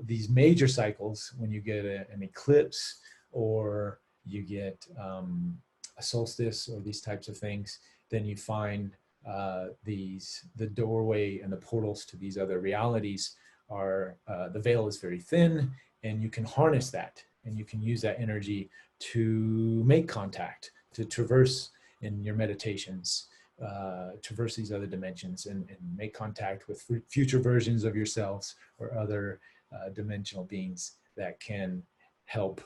these major cycles, when you get an eclipse or you get a solstice or these types of things, then you find the doorway and the portals to these other realities are, the veil is very thin, and you can harness that and you can use that energy to make contact, to traverse in your meditations, traverse these other dimensions and make contact with future versions of yourselves or other dimensional beings that can help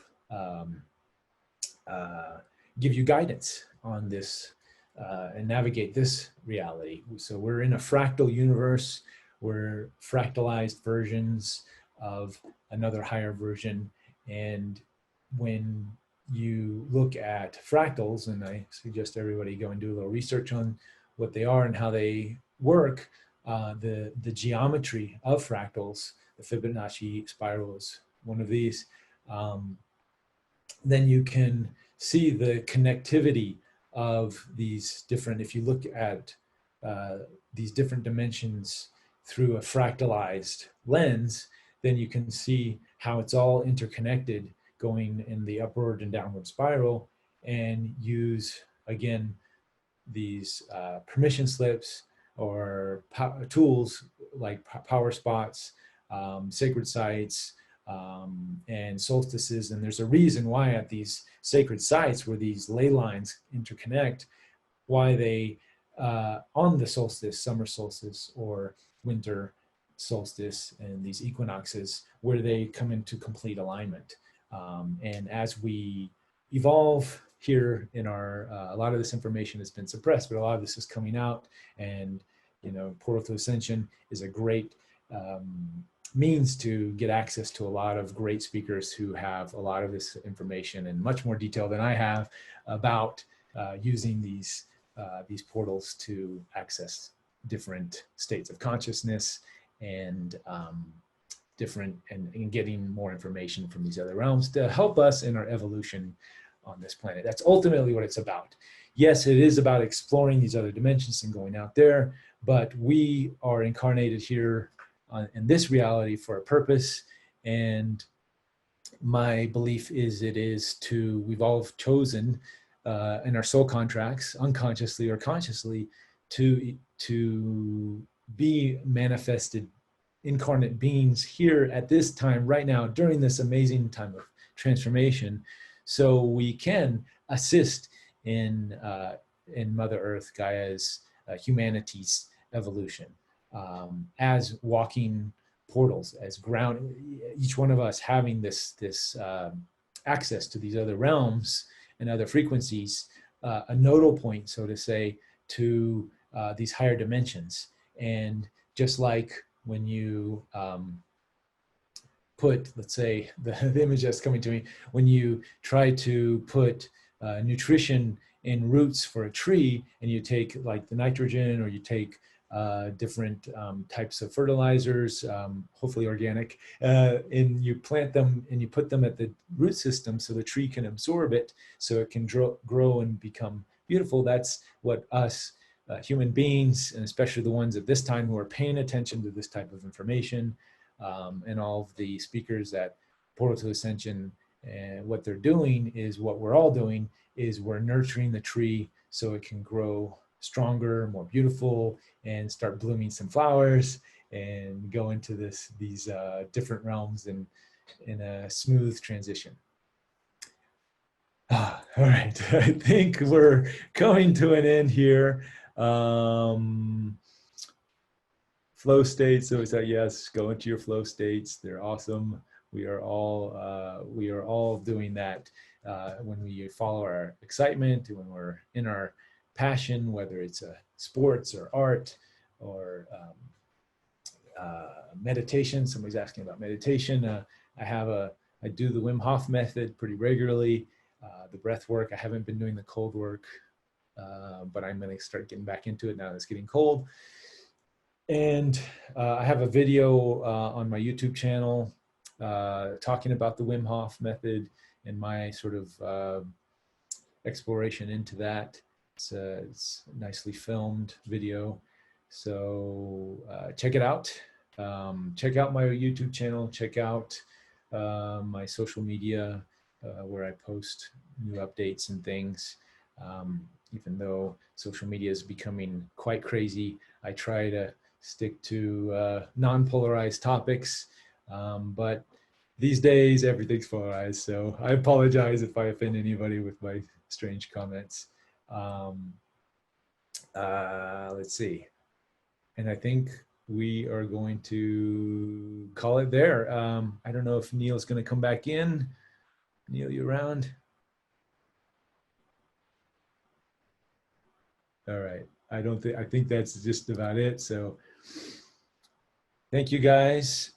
give you guidance on this and navigate this reality. So we're in a fractal universe. We're fractalized versions of another higher version. And when you look at fractals, and I suggest everybody go and do a little research on what they are and how they work, the geometry of fractals, the Fibonacci spiral is one of these, then you can see the connectivity of these different, if you look at these different dimensions through a fractalized lens, then you can see how it's all interconnected going in the upward and downward spiral, and use, again, these permission slips or tools like power spots, sacred sites, and solstices. And there's a reason why at these sacred sites where these ley lines interconnect, why they, on the solstice, summer solstice or winter solstice, and these equinoxes, where they come into complete alignment. And as we evolve here in our, a lot of this information has been suppressed, but a lot of this is coming out, and, you know, Portal to Ascension is a great means to get access to a lot of great speakers who have a lot of this information in much more detail than I have about using these portals to access different states of consciousness and different, and getting more information from these other realms to help us in our evolution on this planet. That's ultimately what it's about. Yes, it is about exploring these other dimensions and going out there, but we are incarnated here in this reality for a purpose. And my belief is we've all chosen in our soul contracts, unconsciously or consciously, to be manifested incarnate beings here at this time, right now, during this amazing time of transformation, so we can assist in Mother Earth, Gaia's, humanity's evolution, as walking portals, as ground, each one of us having this access to these other realms and other frequencies, a nodal point, so to say, to these higher dimensions. And just like when you put, let's say, the image that's coming to me, when you try to put nutrition in roots for a tree, and you take like the nitrogen, or you take different types of fertilizers, hopefully organic, and you plant them and you put them at the root system so the tree can absorb it, so it can grow and become beautiful. That's what us human beings, and especially the ones at this time who are paying attention to this type of information, and all of the speakers at Portal to Ascension, and what they're doing is what we're all doing, is we're nurturing the tree so it can grow stronger, more beautiful, and start blooming some flowers and go into these different realms in a smooth transition. All right, I think we're coming to an end here. Flow states, so it's like, yes, go into your flow states. They're awesome. We are all doing that when we follow our excitement, when we're in our passion, whether it's sports or art or meditation. Somebody's asking about meditation. I do the Wim Hof method pretty regularly. The breath work, I haven't been doing the cold work, but I'm going to start getting back into it now that it's getting cold. And I have a video on my YouTube channel talking about the Wim Hof method and my sort of exploration into that. It's a nicely filmed video. So check it out. Check out my YouTube channel. Check out my social media where I post new updates and things. Even though social media is becoming quite crazy, I try to stick to non-polarized topics, but these days everything's polarized, so I apologize if I offend anybody with my strange comments. Let's see, and I think we are going to call it there. I don't know if Neil's going to come back in. Neil, you around? All right, I think that's just about it. So thank you guys.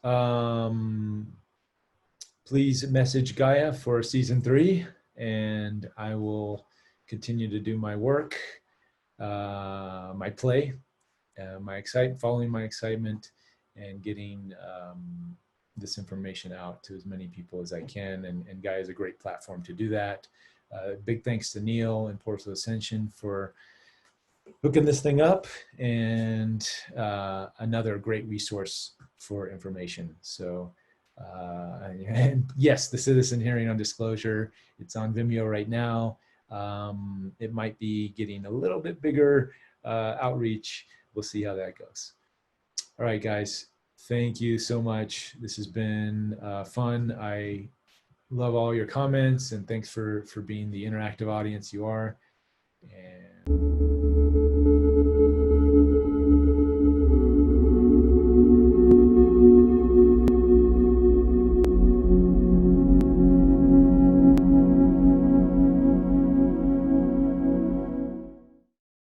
Please message Gaia for season 3, and I will continue to do my work, my play, following my excitement, and getting this information out to as many people as I can. And Gaia is a great platform to do that. Big thanks to Neil and Portal Ascension for hooking this thing up, and another great resource for information. So and yes, the Citizen Hearing on Disclosure, it's on Vimeo right now. It might be getting a little bit bigger outreach. We'll see how that goes. All right, guys, thank you so much. This has been fun. I love all your comments, and thanks for being the interactive audience you are. And